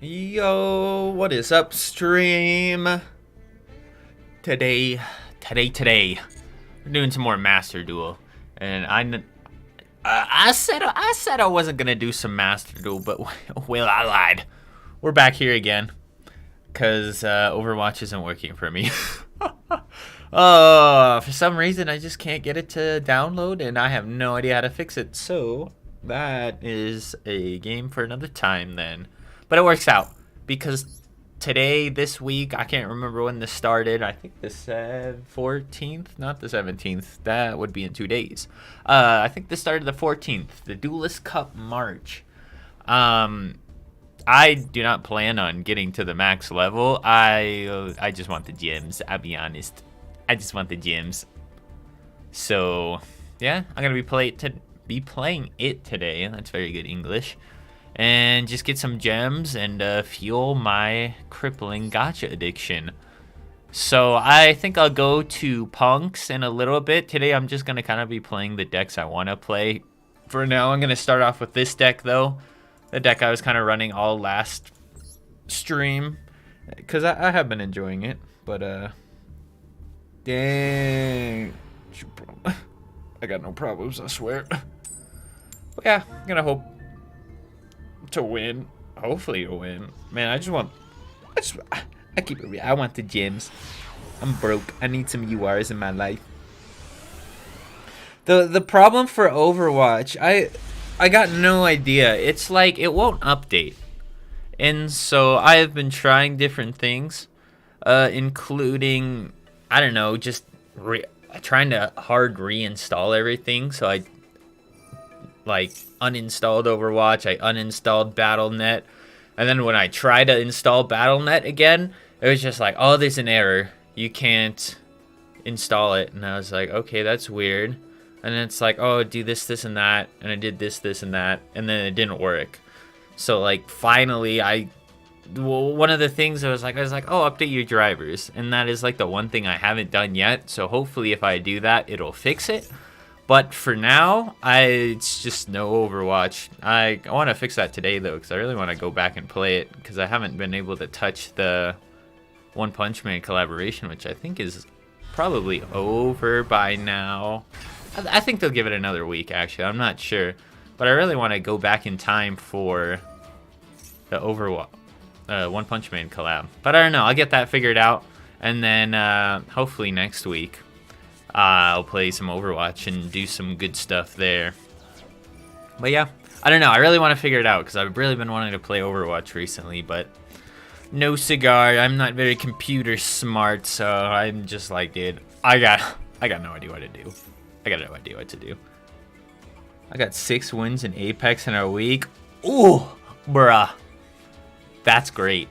Yo, what is up, stream? Today, we're doing some more Master Duel, and I said I wasn't gonna do some Master Duel, but well, I lied. We're back here again, cause Overwatch isn't working for me. For some reason I just can't get it to download, and I have no idea how to fix it. So that is a game for another time then. But it works out because today, this week, I can't remember when this started. I think the 14th, not the 17th. That would be in 2 days. I think this started the 14th, the Duelist Cup March. I do not plan on getting to the max level. I just want the gems. I'll be honest. I just want the gems. So yeah, I'm gonna be playing it today. That's very good English. And just get some gems and fuel my crippling gacha addiction. So I think I'll go to punks in a little bit. Today I'm just going to kind of be playing the decks I want to play. For now, I'm going to start off with this deck, though. The deck I was kind of running all last stream. Because I have been enjoying it. But, dang. I got no problems, I swear. But yeah, I'm going to hope to win. Hopefully to win. Man, I keep it real. I want the gems. I'm broke. I need some URs in my life. The problem for Overwatch, I got no idea. It's like it won't update. And so I have been trying different things, including, I don't know, just trying to hard reinstall everything. So I like uninstalled Overwatch, I uninstalled Battle.net, and then when I tried to install Battle.net again, it was just like, oh, there's an error, you can't install it. And I was like, okay, that's weird. And then it's like, oh, do this and that, and I did this and that, and then it didn't work. So like finally one of the things I was like, oh, update your drivers, and that is like the one thing I haven't done yet. So hopefully if I do that, it'll fix it. But for now, it's just no Overwatch. I want to fix that today, though, because I really want to go back and play it, because I haven't been able to touch the One Punch Man collaboration, which I think is probably over by now. I think they'll give it another week, actually. I'm not sure. But I really want to go back in time for the Overwatch One Punch Man collab. But I don't know. I'll get that figured out. And then hopefully next week, I'll play some Overwatch and do some good stuff there. But yeah, I don't know. I really want to figure it out because I've really been wanting to play Overwatch recently, but no cigar. I'm not very computer smart, so I'm just like, dude, I got no idea what to do. I got no idea what to do. I got 6 wins in Apex in a week. Ooh, bruh. That's great.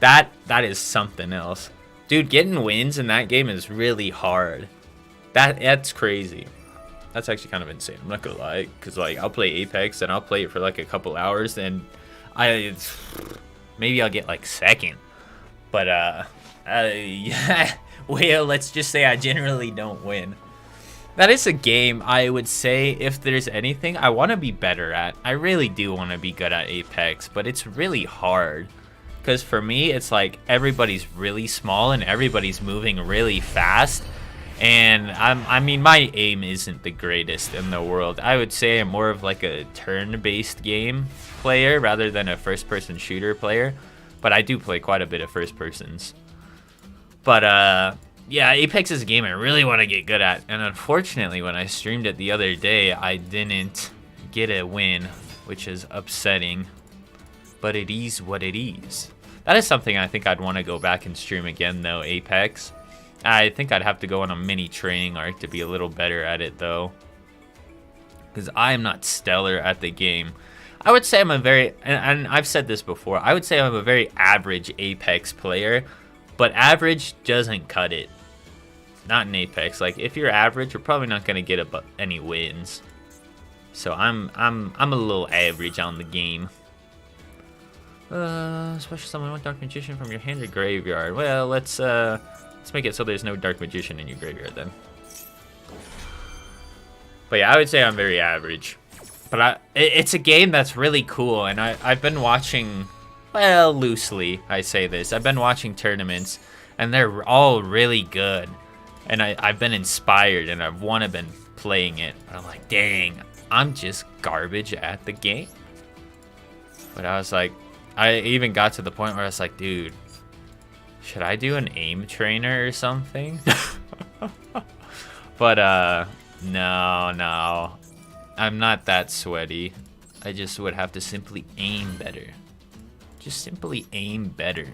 That is something else. Dude, getting wins in that game is really hard. That's crazy. That's actually kind of insane. I'm not gonna lie, because like I'll play Apex and I'll play it for like a couple hours, and maybe I'll get like second. But yeah, well, let's just say I generally don't win. That is a game I would say, if there's anything I want to be better at. I really do want to be good at Apex, but it's really hard. Because for me, it's like everybody's really small and everybody's moving really fast. And I mean, my aim isn't the greatest in the world. I would say I'm more of like a turn-based game player rather than a first-person shooter player. But I do play quite a bit of first-persons. But yeah, Apex is a game I really want to get good at. And unfortunately, when I streamed it the other day, I didn't get a win, which is upsetting. But it is what it is. That is something I think I'd want to go back and stream again, though, Apex. I think I'd have to go on a mini training arc to be a little better at it, though. Because I am not stellar at the game. I would say I'm a very, and I've said this before, I would say I'm a very average Apex player. But average doesn't cut it. Not in Apex. Like, if you're average, you're probably not going to get any wins. So I'm a little average on the game. Special summon one Dark Magician from your hand or graveyard. Well, let's make it so there's no Dark Magician in your graveyard then. But yeah, I would say I'm very average. But it's a game that's really cool, and I've been watching Well, loosely, I say this. I've been watching tournaments, and they're all really good. And I've been inspired, and I've wanna been playing it. But I'm like, dang, I'm just garbage at the game. But I was like, I even got to the point where I was like, dude, should I do an aim trainer or something? But, no. I'm not that sweaty. I just would have to simply aim better. Just simply aim better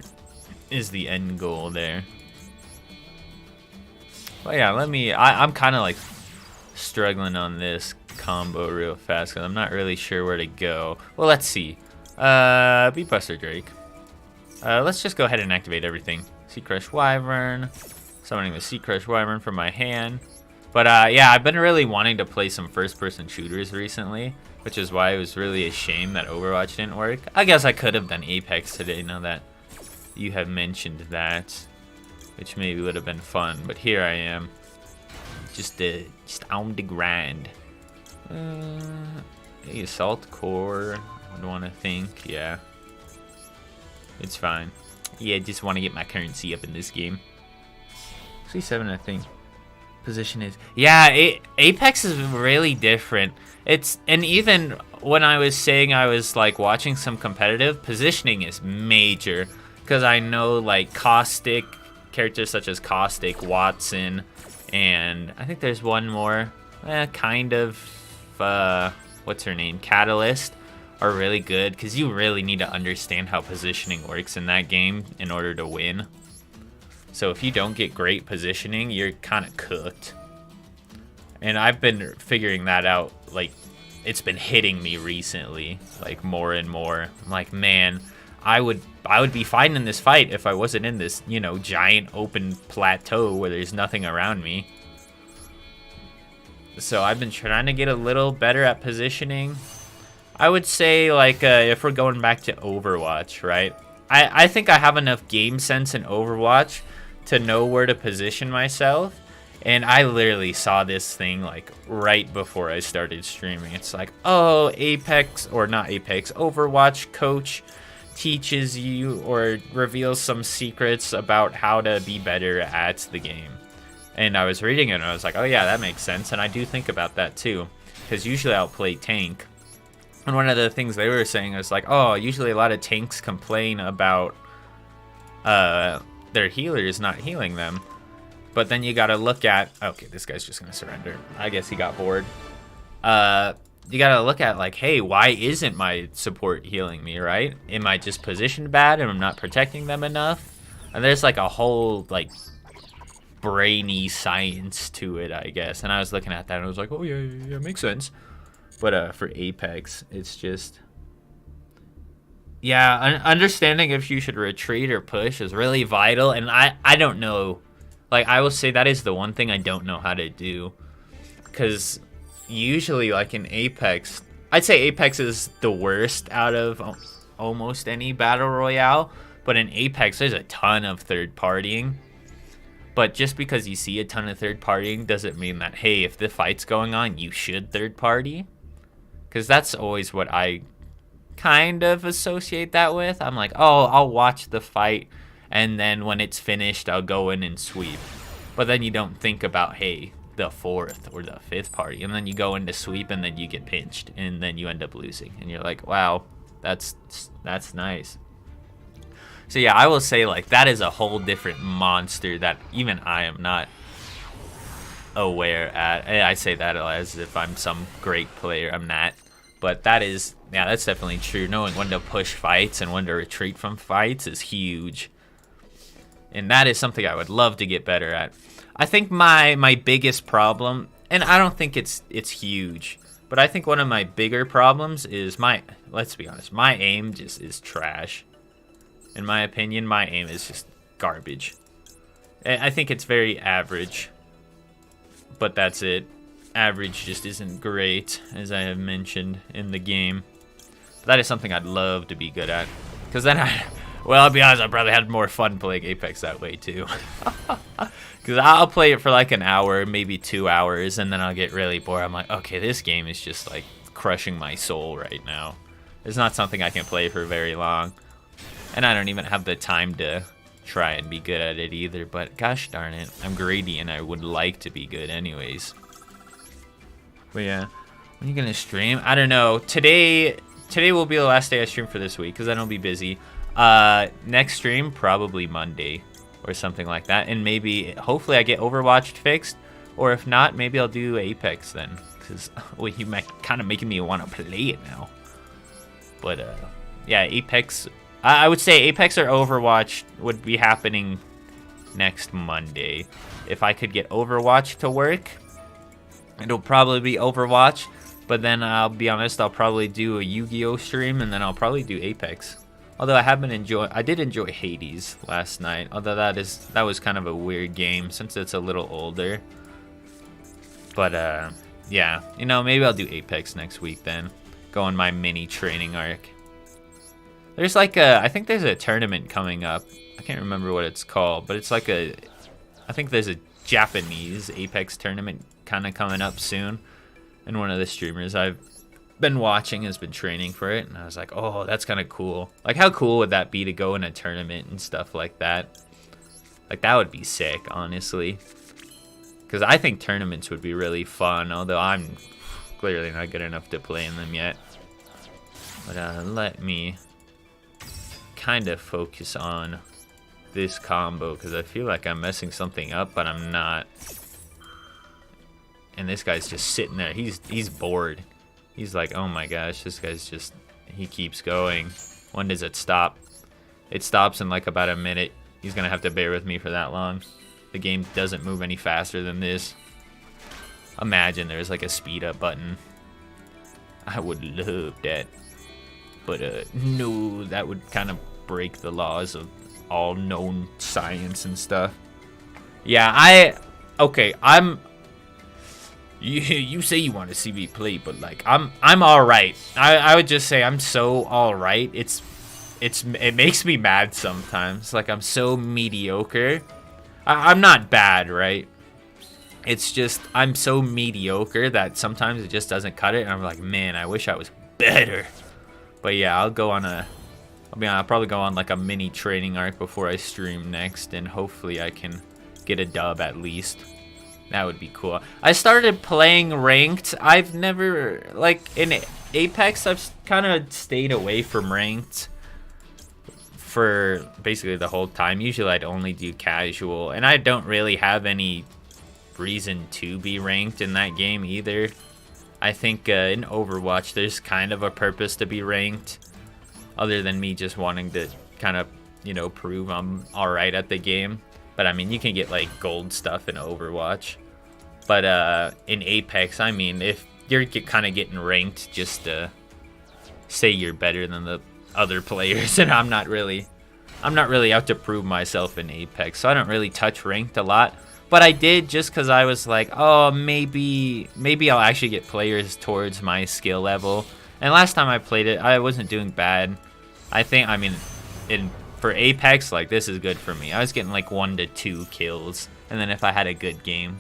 is the end goal there. But yeah, I'm kind of like struggling on this combo real fast because I'm not really sure where to go. Well, let's see. Beat Buster Drake. Let's just go ahead and activate everything. Sea Crush Wyvern. Summoning the Sea Crush Wyvern from my hand. But yeah, I've been really wanting to play some first-person shooters recently, which is why it was really a shame that Overwatch didn't work. I guess I could have done Apex today now that you have mentioned that, which maybe would have been fun. But here I am, just on the grind. Assault Core, I don't want to think. Yeah, it's fine. Yeah, just want to get my currency up in this game. C7, I think. Position is, yeah, Apex is really different. And even when I was saying I was like watching some competitive, positioning is major because I know like Caustic, characters such as Caustic, Watson, and I think there's one more, kind of what's her name, Catalyst, are really good because you really need to understand how positioning works in that game in order to win. So if you don't get great positioning, you're kind of cooked. And I've been figuring that out, like, it's been hitting me recently, like, more and more. I'm like, man, I would be fine in this fight if I wasn't in this, you know, giant open plateau where there's nothing around me. So I've been trying to get a little better at positioning. I would say, like, if we're going back to Overwatch, right? I think I have enough game sense in Overwatch to know where to position myself, and I literally saw this thing like right before I started streaming. It's like, oh, Apex, or not Apex, Overwatch coach teaches you or reveals some secrets about how to be better at the game. And I was reading it and I was like, oh yeah, that makes sense. And I do think about that too, because usually I'll play tank. And one of the things they were saying was like, oh, usually a lot of tanks complain about their healers not healing them. But then you gotta look at, okay, this guy's just gonna surrender. I guess he got bored. You gotta look at like, hey, why isn't my support healing me, right? Am I just positioned bad and I'm not protecting them enough? And there's like a whole like brainy science to it, I guess. And I was looking at that and I was like, oh yeah, makes sense. But for Apex, it's just, yeah, understanding if you should retreat or push is really vital. And I don't know, like, I will say that is the one thing I don't know how to do. Because usually, like in Apex, I'd say Apex is the worst out of almost any battle royale. But in Apex, there's a ton of third partying. But just because you see a ton of third partying doesn't mean that, hey, if the fight's going on, you should third party. Because that's always what I kind of associate that with. I'm like, oh, I'll watch the fight, and then when it's finished, I'll go in and sweep. But then you don't think about, hey, the fourth or the fifth party. And then you go into sweep, and then you get pinched, and then you end up losing. And you're like, wow, that's nice. So yeah, I will say, like, that is a whole different monster that even I am not aware at. I say that as if I'm some great player. I'm not. But that is, yeah, that's definitely true. Knowing when to push fights and when to retreat from fights is huge. And that is something I would love to get better at. I think my biggest problem, and I don't think it's huge, but I think one of my bigger problems is let's be honest, my aim just is trash. In my opinion, my aim is just garbage. I think it's very average, but that's it. Average just isn't great, as I have mentioned in the game. But that is something I'd love to be good at. Because then well, I'll be honest, I probably had more fun playing Apex that way too. Because I'll play it for like an hour, maybe 2 hours, and then I'll get really bored. I'm like, okay, this game is just like crushing my soul right now. It's not something I can play for very long. And I don't even have the time to try and be good at it either, but gosh darn it, I'm greedy and I would like to be good anyways. But yeah, when are you gonna stream? I don't know. Today will be the last day I stream for this week because then I'll be busy. Next stream, probably Monday or something like that. And maybe, hopefully I get Overwatch fixed. Or if not, maybe I'll do Apex then. Because, well, you might kind of making me want to play it now. But, yeah, Apex, I would say Apex or Overwatch would be happening next Monday. If I could get Overwatch to work, it'll probably be Overwatch. But then I'll be honest, I'll probably do a Yu-Gi-Oh stream and then I'll probably do Apex. Although I did enjoy Hades last night. Although that was kind of a weird game since it's a little older. But yeah, you know, maybe I'll do Apex next week then. Go on my mini training arc. There's like I think there's a tournament coming up. I can't remember what it's called, but it's like I think there's a Japanese Apex tournament kind of coming up soon. And one of the streamers I've been watching has been training for it, and I was like, oh, that's kind of cool. Like, how cool would that be to go in a tournament and stuff like that? Like, that would be sick, honestly. Because I think tournaments would be really fun, although I'm clearly not good enough to play in them yet. But let me kind of focus on this combo, because I feel like I'm messing something up, but I'm not. And this guy's just sitting there. He's bored. He's like, oh my gosh, this guy's just, he keeps going. When does it stop? It stops in like about a minute. He's gonna have to bear with me for that long. The game doesn't move any faster than this. Imagine there's like a speed up button. I would love that. But no, that would kind of break the laws of all known science and stuff. Yeah, You say you want to see me play, but like I'm all right. I would just say I'm so all right. It makes me mad sometimes. Like, I'm so mediocre. I'm not bad, right? It's just I'm so mediocre that sometimes it just doesn't cut it, and I'm like, man, I wish I was better. But yeah, I'll probably go on like a mini training arc before I stream next, and hopefully I can get a dub at least. That would be cool. I started playing ranked. I've never, like, in Apex, I've kind of stayed away from ranked for basically the whole time. Usually I'd only do casual, and I don't really have any reason to be ranked in that game either. I think in Overwatch, there's kind of a purpose to be ranked, other than me just wanting to kind of, you know, prove I'm alright at the game. But I mean, you can get like gold stuff in Overwatch. But in Apex, I mean, if you're kind of getting ranked just to say you're better than the other players, and I'm not really out to prove myself in Apex, so I don't really touch ranked a lot. But I did just because I was like, oh, maybe I'll actually get players towards my skill level. And last time I played it, I wasn't doing bad. I think, I mean, for Apex, like, this is good for me. I was getting like 1 to 2 kills, and then if I had a good game,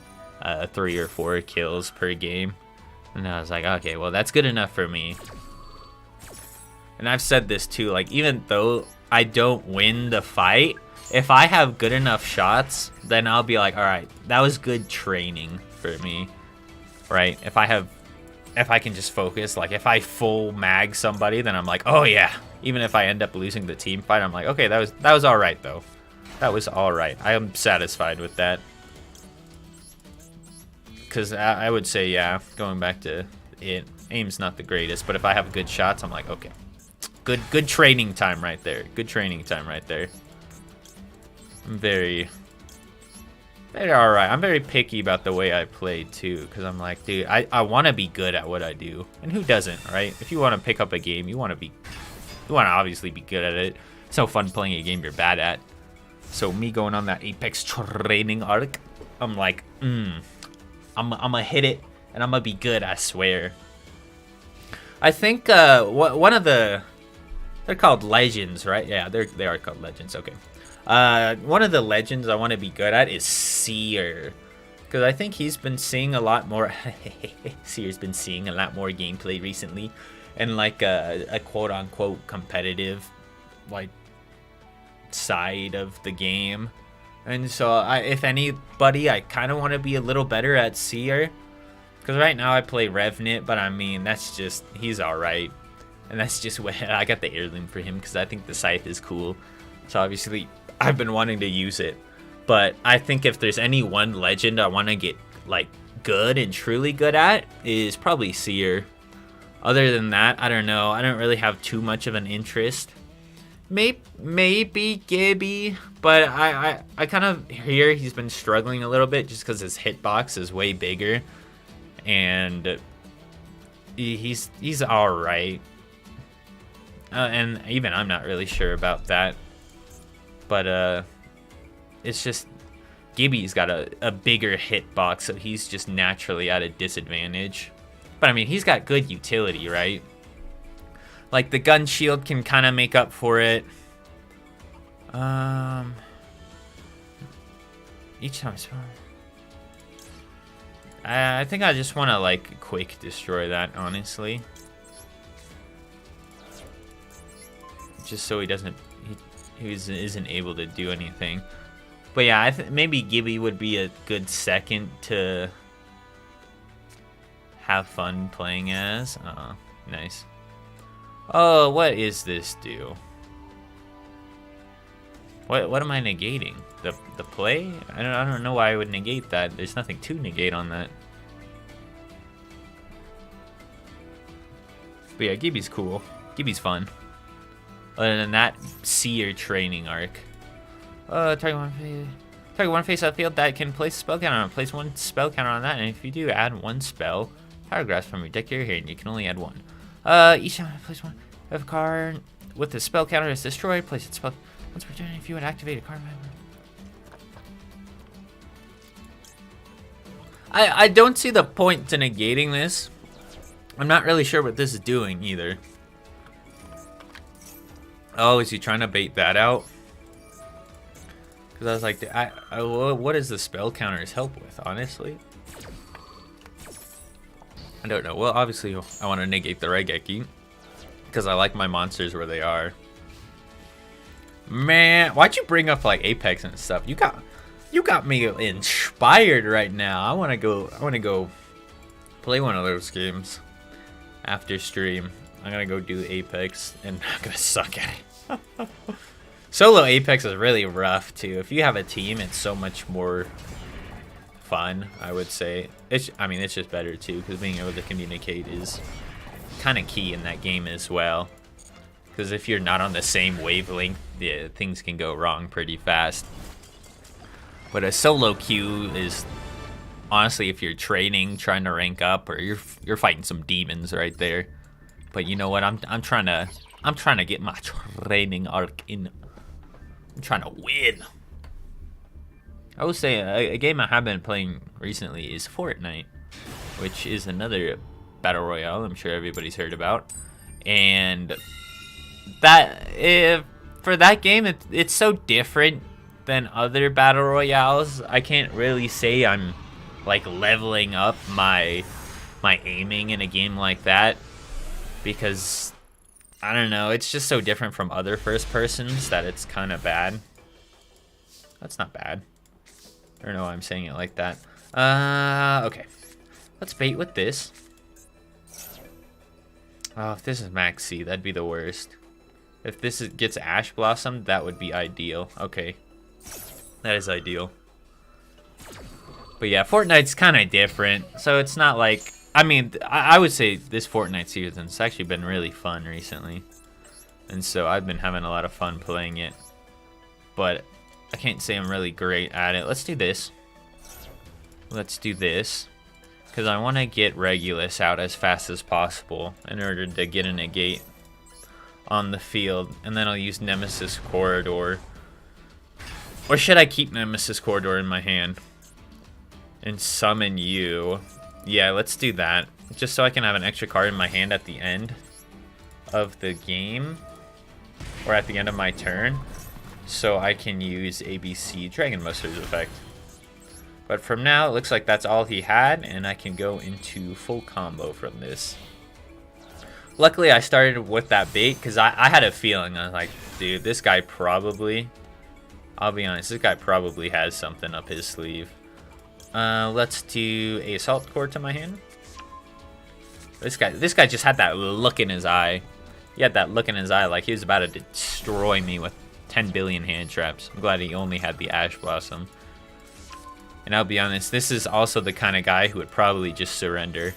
3 or 4 kills per game. And I was like, okay, well, that's good enough for me. And I've said this too, like, even though I don't win the fight, if I have good enough shots, then I'll be like, all right, that was good training for me, right? If I can just focus, like, if I full mag somebody, then I'm like, oh yeah. Even if I end up losing the team fight, I'm like, okay, that was all right though. That was all right. I am satisfied with that. Because I would say, yeah, going back to it, aim's not the greatest, but if I have good shots, I'm like, okay, good training time right there. Good training time right there. I'm very all right. I'm very picky about the way I play too, because I'm like, dude, I want to be good at what I do, and who doesn't, right? If you want to pick up a game, you want to obviously be good at it. It's no fun playing a game you're bad at. So me going on that Apex training arc, I'm like, I'm gonna hit it, and I'm gonna be good, I swear. I think one of they're called legends, right? Yeah, they are called legends. Okay. One of the legends I want to be good at is Seer, because I think he's been seeing a lot more. Seer's been seeing a lot more gameplay recently, and like a quote unquote competitive like side of the game. And so, if anybody, I kind of want to be a little better at Seer. Because right now I play Revenant, but I mean, that's just, he's alright. And that's just what, I got the heirloom for him because I think the Scythe is cool. So obviously, I've been wanting to use it. But I think if there's any one legend I want to get, like, good and truly good at, is probably Seer. Other than that, I don't know. I don't really have too much of an interest. Maybe Gibby, but I kind of hear he's been struggling a little bit just because his hitbox is way bigger. And he's alright. And even I'm not really sure about that. But it's just Gibby's got a bigger hitbox, so he's just naturally at a disadvantage. But I mean, he's got good utility, right? Like the gun shield can kind of make up for it. Each time I spawn, I think I just want to like quick destroy that, honestly. Just so he doesn't, he isn't able to do anything. But yeah, I think maybe Gibby would be a good second to have fun playing as. Nice. Oh, what is this do? What am I negating? The play? I don't know why I would negate that. There's nothing to negate on that. But yeah, Gibby's cool. Gibby's fun. Other than that, Seer training arc. Target one face outfield that can place a spell counter on. Place one spell counter on that, and if you do, add one spell. Paragraphs from your deck to your hand. You can only add one. Each time I place one, if a card with the spell counter is destroyed, place its spell. Once per turn, if you would activate a card. I don't see the point to negating this. I'm not really sure what this is doing either. Oh, is he trying to bait that out? Because I was like, what does the spell counters help with, honestly? I don't know. Well, obviously, I want to negate the Regeki. Because I like my monsters where they are. Man, why'd you bring up, like, Apex and stuff? You got me inspired right now. I want to go play one of those games after stream. I'm going to go do Apex, and I'm going to suck at it. Solo Apex is really rough, too. If you have a team, it's so much more fun, I would say. I mean, it's just better, too, because being able to communicate is kind of key in that game as well. Because if you're not on the same wavelength, yeah, things can go wrong pretty fast. But a solo queue is, honestly, if you're training, trying to rank up, or you're fighting some demons right there. But you know what? I'm trying to get my training arc in. I'm trying to win. I would say a game I have been playing recently is Fortnite, which is another battle royale I'm sure everybody's heard about. And that for that game, it's so different than other battle royales. I can't really say I'm like leveling up my aiming in a game like that, because I don't know, it's just so different from other first persons that it's kind of bad. That's not bad. I don't know why I'm saying it like that. Okay. Let's bait with this. Oh, if this is Max C, that'd be the worst. If this gets Ash Blossom, that would be ideal. Okay. That is ideal. But yeah, Fortnite's kind of different. So it's not like... I mean, I would say this Fortnite season's actually been really fun recently. And so I've been having a lot of fun playing it. But I can't say I'm really great at it. Let's do this. Let's do this. Because I want to get Regulus out as fast as possible in order to get a negate on the field. And then I'll use Nemesis Corridor. Or should I keep Nemesis Corridor in my hand and summon you? Yeah, let's do that. Just so I can have an extra card in my hand at the end of the game. Or at the end of my turn. So I can use ABC Dragon Buster's effect. But from now, it looks like that's all he had. And I can go into full combo from this. Luckily, I started with that bait. Because I had a feeling. I was like, dude, this guy probably I'll be honest, this guy probably has something up his sleeve. Let's do a Assault Core to my hand. This guy just had that look in his eye. He had that look in his eye like he was about to destroy me with 10 billion hand traps. I'm glad he only had the Ash Blossom. And I'll be honest, this is also the kind of guy who would probably just surrender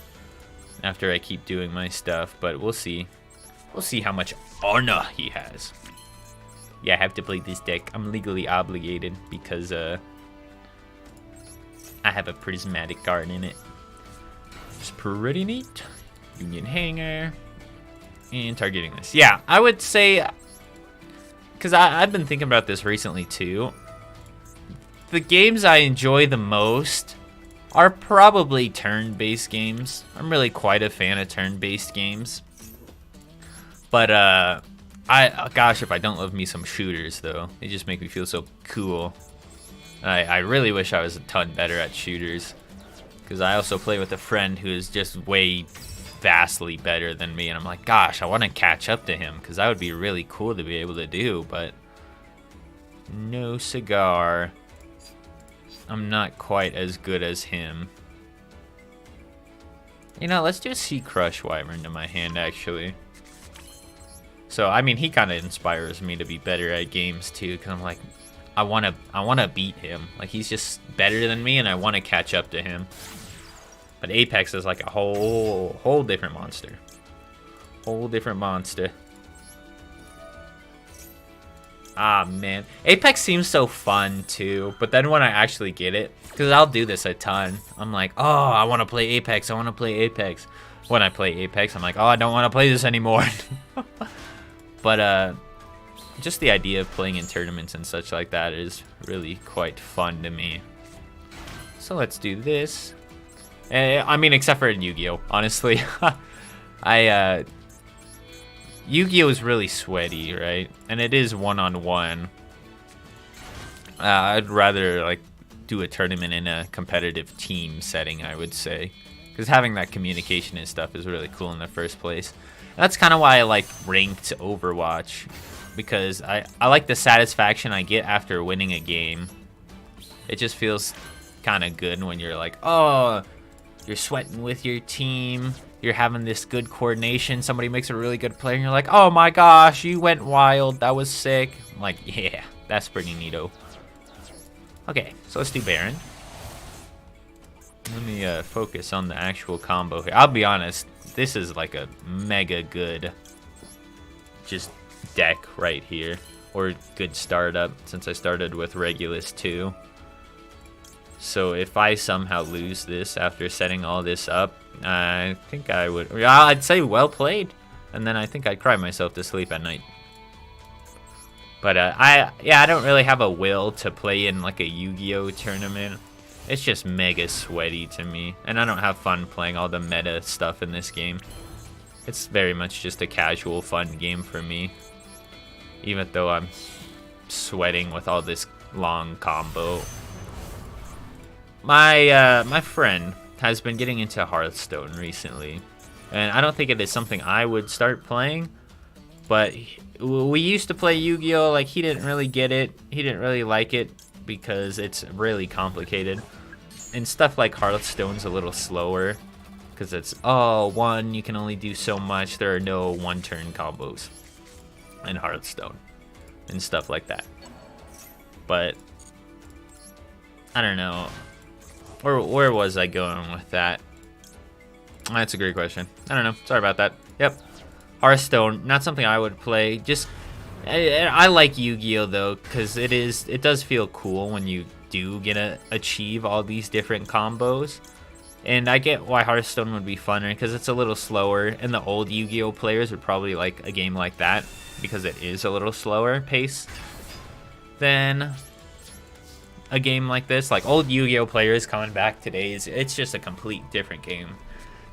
after I keep doing my stuff, but we'll see. We'll see how much honor he has. Yeah, I have to play this deck. I'm legally obligated because I have a prismatic card in it. It's pretty neat. Union Hanger. And targeting this. Yeah, I would say, because I've been thinking about this recently too. The games I enjoy the most are probably turn-based games. I'm really quite a fan of turn-based games. But, gosh, if I don't love me some shooters, though. They just make me feel so cool. I really wish I was a ton better at shooters. Because I also play with a friend who is just way vastly better than me. And I'm like, gosh, I want to catch up to him. Because that would be really cool to be able to do. But no cigar. I'm not quite as good as him. You know, let's just see Crush Wyvern to my hand, actually. So, I mean, he kind of inspires me to be better at games, too. Because I'm like, I wanna beat him. Like, he's just better than me, and I want to catch up to him. But Apex is like a whole different monster. Whole different monster. Ah, man. Apex seems so fun, too. But then when I actually get it, because I'll do this a ton. I'm like, oh, I want to play Apex. I want to play Apex. When I play Apex, I'm like, oh, I don't want to play this anymore. But, just the idea of playing in tournaments and such like that is really quite fun to me. So let's do this. I mean, except for in Yu-Gi-Oh, honestly. Yu-Gi-Oh is really sweaty, right? And it is one-on-one. I'd rather like do a tournament in a competitive team setting, I would say, because having that communication and stuff is really cool in the first place. And that's kind of why I like ranked Overwatch, because I like the satisfaction I get after winning a game. It just feels kind of good when you're like, oh, you're sweating with your team. You're having this good coordination. Somebody makes a really good play, and you're like, oh my gosh, you went wild. That was sick. I'm like, yeah, that's pretty neato. Okay, so let's do Baron. Let me focus on the actual combo here. I'll be honest, this is like a mega good just deck right here. Or good startup, since I started with Regulus too. So if I somehow lose this after setting all this up, I think I would... I'd say well played. And then I think I'd cry myself to sleep at night. But I don't really have a will to play in like a Yu-Gi-Oh tournament. It's just mega sweaty to me. And I don't have fun playing all the meta stuff in this game. It's very much just a casual fun game for me. Even though I'm sweating with all this long combo. My friend has been getting into Hearthstone recently, and I don't think it is something I would start playing, but we used to play Yu-Gi-Oh! Like, he didn't really get it, he didn't really like it, because it's really complicated, and stuff like Hearthstone's a little slower, because it's, one, you can only do so much, there are no one-turn combos in Hearthstone, and stuff like that, but, I don't know. Where was I going with that? That's a great question. I don't know. Sorry about that. Yep. Hearthstone, not something I would play. Just, I like Yu-Gi-Oh though, because it does feel cool when you do get to achieve all these different combos. And I get why Hearthstone would be funner, because it's a little slower, and the old Yu-Gi-Oh players would probably like a game like that, because it is a little slower pace than a game like this. Like, old Yu-Gi-Oh players coming back today, it's just a complete different game.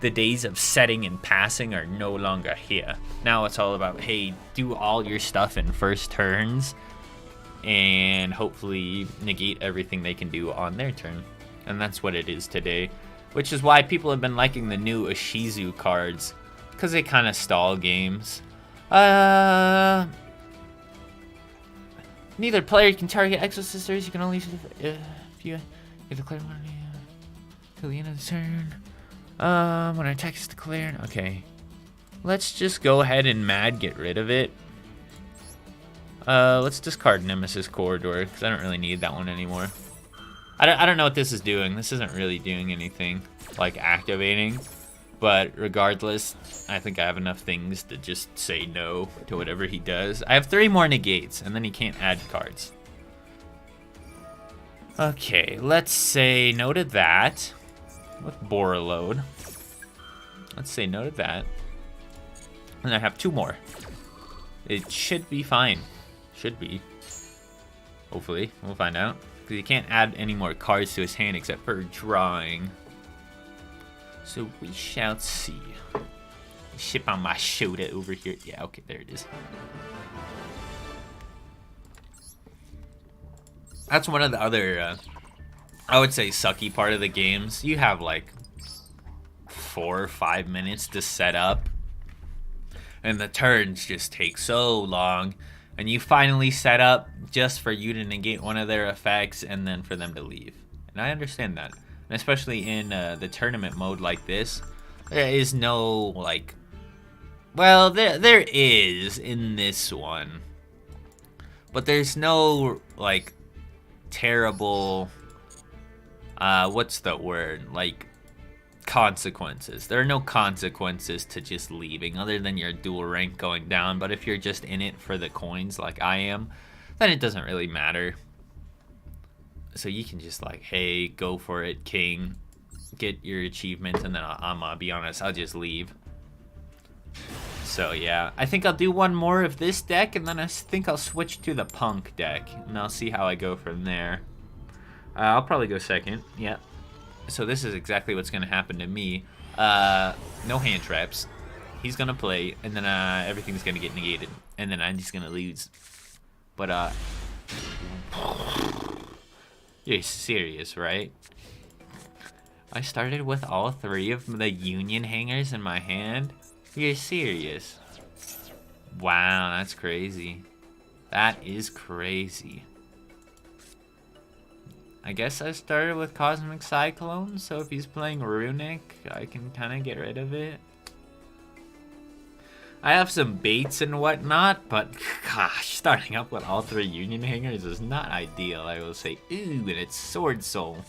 The days of setting and passing are no longer here. Now it's all about, hey, do all your stuff in first turns and hopefully negate everything they can do on their turn. And that's what it is today, which is why people have been liking the new Ishizu cards, because they kind of stall games. Neither player can target exosisters. You can only use it if you declare one till the end of the turn. When an attack is declared. Okay. Let's just go ahead and mad get rid of it. Let's discard Nemesis Corridor, because I don't really need that one anymore. I don't know what this is doing. This isn't really doing anything, like activating. But regardless, I think I have enough things to just say no to whatever he does. I have 3 more negates, and then he can't add cards. Okay, let's say no to that. With Borreload. Let's say no to that. And I have 2 more. It should be fine. Should be. Hopefully. We'll find out. Because he can't add any more cards to his hand except for drawing. So we shall see. Ship on my shoulder over here. Yeah, okay, there it is. That's one of the other, I would say, sucky part of the games. You have like 4 or 5 minutes to set up. And the turns just take so long. And you finally set up just for you to negate one of their effects and then for them to leave. And I understand that. And especially in the tournament mode like this, there is no, like... Well, there is in this one. But there's no, like, terrible... what's the word? Like, consequences. There are no consequences to just leaving other than your dual rank going down. But if you're just in it for the coins like I am, then it doesn't really matter. So you can just like, hey, go for it, king. Get your achievement, and then I'm gonna be honest, I'll just leave. So yeah, I think I'll do one more of this deck, and then I think I'll switch to the punk deck, and I'll see how I go from there. I'll probably go second, yeah. So this is exactly what's gonna happen to me. No hand traps. He's gonna play, and then everything's gonna get negated, and then I'm just gonna lose. But you're serious, right? I started with all 3 of the Union hangers in my hand? You're serious? Wow, that's crazy. That is crazy. I guess I started with Cosmic Cyclone, so if he's playing Runic, I can kind of get rid of it. I have some baits and whatnot, but gosh, starting up with all 3 Union hangers is not ideal, I will say. Ooh, and it's Sword Soul.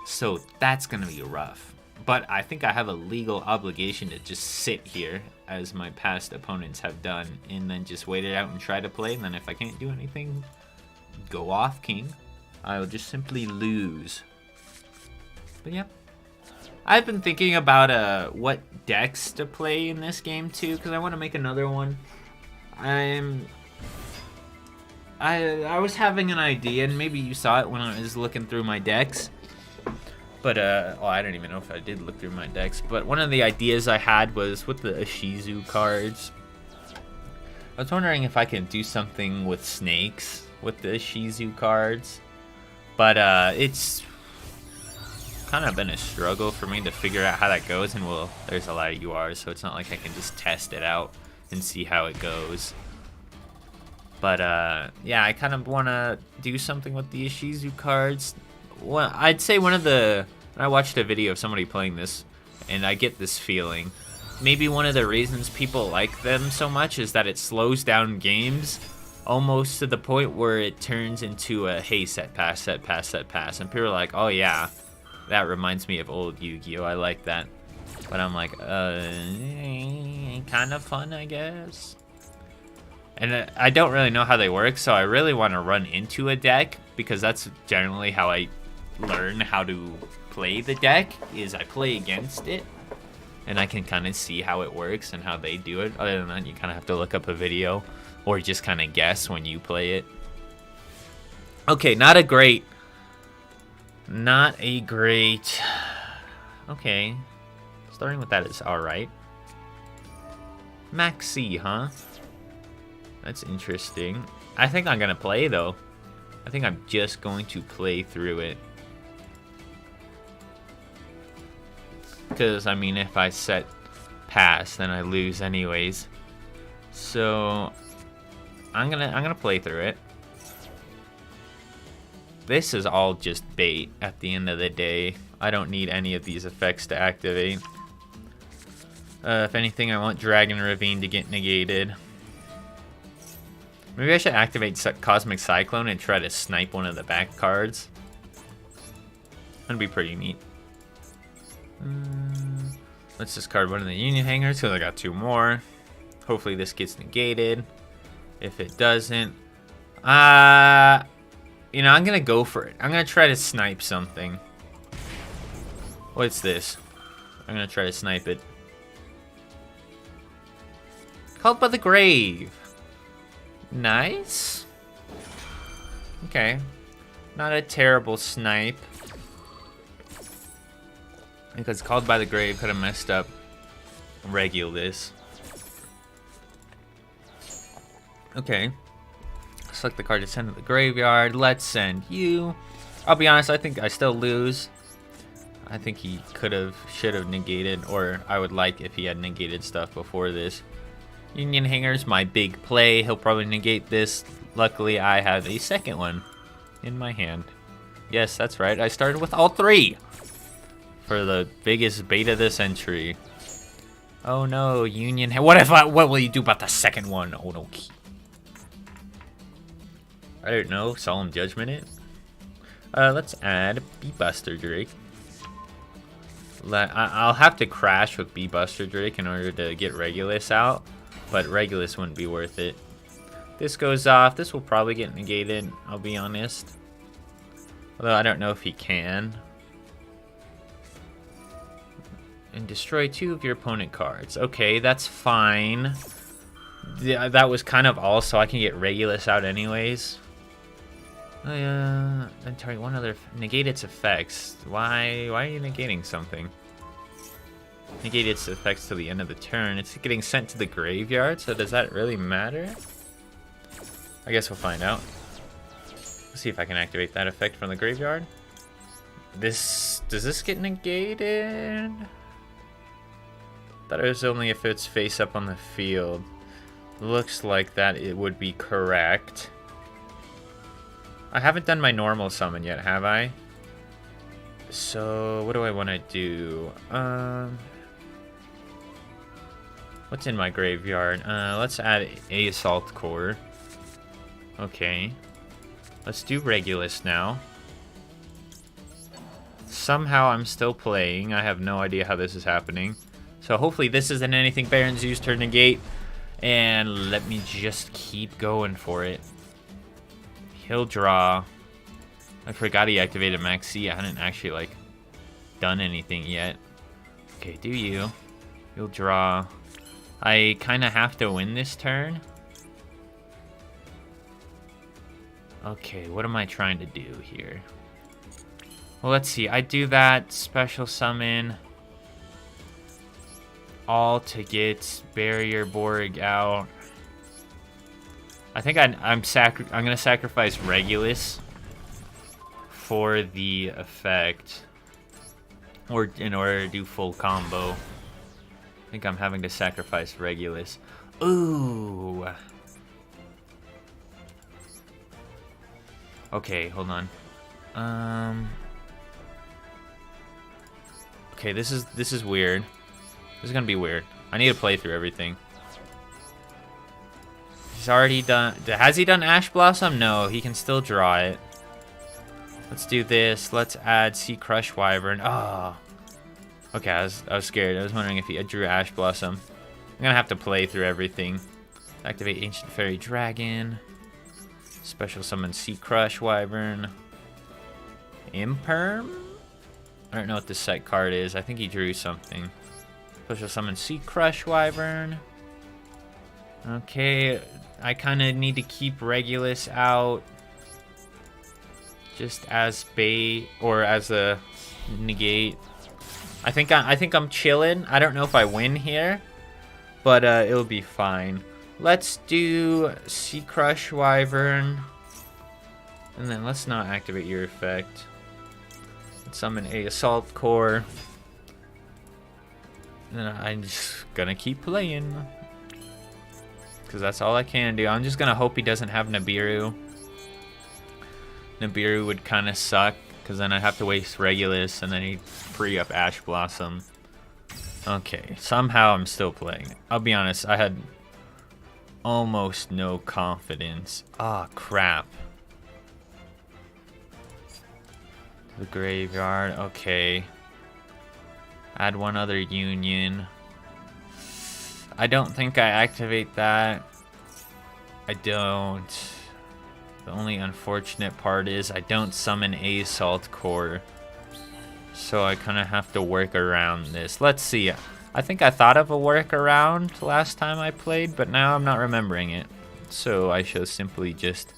So that's gonna be rough. But I think I have a legal obligation to just sit here, as my past opponents have done, and then just wait it out and try to play, and then if I can't do anything, go off king. I'll just simply lose. But yeah. I've been thinking about what decks to play in this game too, because I want to make another one. I was having an idea, and maybe you saw it when I was looking through my decks. But well, I don't even know if I did look through my decks. But one of the ideas I had was with the Ishizu cards. I was wondering if I can do something with snakes with the Ishizu cards. But it's kind of been a struggle for me to figure out how that goes, and well, there's a lot of URs, so it's not like I can just test it out and see how it goes. But yeah, I kind of want to do something with the Ishizu cards. Well, I'd say one of the... I watched a video of somebody playing this, and I get this feeling. Maybe one of the reasons people like them so much is that it slows down games almost to the point where it turns into a, hey, set pass, set pass, set pass. And people are like, oh yeah, that reminds me of old Yu-Gi-Oh! I like that. But I'm like, kind of fun, I guess. And I don't really know how they work, so I really want to run into a deck, because that's generally how I learn how to play the deck, is I play against it. And I can kind of see how it works and how they do it. Other than that, you kind of have to look up a video or just kind of guess when you play it. Okay, not a great. Okay. Starting with that is alright. Maxi, huh? That's interesting. I think I'm going to play, though. I think I'm just going to play through it. Because, I mean, if I set pass, then I lose anyways. So, I'm gonna play through it. This is all just bait at the end of the day. I don't need any of these effects to activate. If anything, I want Dragon Ravine to get negated. Maybe I should activate Cosmic Cyclone and try to snipe one of the back cards. That'd be pretty neat. Let's discard one of the Union Hangers because I got 2 more. Hopefully this gets negated. If it doesn't, you know, I'm gonna go for it. I'm gonna try to snipe something. What's this? I'm gonna try to snipe it. Called by the Grave. Nice. Okay. Not a terrible snipe. Because Called by the Grave could have messed up Regulus. Okay. Select the card to send to the graveyard. Let's send you. I'll be honest, I think I still lose. I think he should have negated, or I would like if he had negated stuff before this. Union Hanger's my big play. He'll probably negate this. Luckily, I have a second one in my hand. Yes, that's right. I started with all 3 for the biggest bait of the century. Oh no, Union. What will you do about the second one? Oh no. I don't know. Solemn Judgment it. Let's add B-Buster Drake. I'll have to crash with B-Buster Drake in order to get Regulus out, but Regulus wouldn't be worth it. This goes off. This will probably get negated, I'll be honest. Although I don't know if he can. And destroy 2 of your opponent cards. Okay, that's fine. Yeah, that was kind of all, so I can get Regulus out anyways. Then target one other. Negate its effects. Why are you negating something? Negate its effects to the end of the turn. It's getting sent to the graveyard, so does that really matter? I guess we'll find out. Let's see if I can activate that effect from the graveyard. Does this get negated? Thought it was only if it's face up on the field. Looks like that it would be correct. I haven't done my normal summon yet, have I? So, what do I want to do? What's in my graveyard? Let's add a Assault Core. Okay. Let's do Regulus now. Somehow I'm still playing. I have no idea how this is happening. So hopefully this isn't anything Baron's used to negate. And let me just keep going for it. He'll draw. I forgot he activated Max C. I hadn't actually, like, done anything yet. Okay, do you. He'll draw. I kind of have to win this turn. Okay, what am I trying to do here? Well, let's see. I do that special summon. All to get Barrier Borg out. I think I'm gonna sacrifice Regulus for the effect, or in order to do full combo. I think I'm having to sacrifice Regulus. Ooh. Okay, hold on. Okay, this is weird. This is gonna be weird. I need to play through everything. He's already done. Has he done Ash Blossom? No, he can still draw it. Let's do this. Let's add Sea Crush Wyvern. Oh. Okay, I was scared. I was wondering if he drew Ash Blossom. I'm gonna have to play through everything. Activate Ancient Fairy Dragon. Special summon Sea Crush Wyvern. Imperm? I don't know what this set card is. I think he drew something. Special summon Sea Crush Wyvern. Okay, I kind of need to keep Regulus out. Just as bait or as a negate. I think I'm chilling. I don't know if I win here, but it'll be fine. Let's do Sea Crush Wyvern, and then let's not activate your effect. Let's summon a Assault Core, and then I'm just gonna keep playing because that's all I can do. I'm just gonna hope he doesn't have Nibiru. Nibiru would kind of suck, because then I'd have to waste Regulus, and then he'd free up Ash Blossom. Okay, somehow I'm still playing. I'll be honest, I had almost no confidence. Ah, crap. The graveyard, okay. Add one other union. I don't think I activate that. I don't. The only unfortunate part is I don't summon a Salt Core. So I kind of have to work around this. Let's see. I think I thought of a workaround last time I played, but now I'm not remembering it. So I shall simply just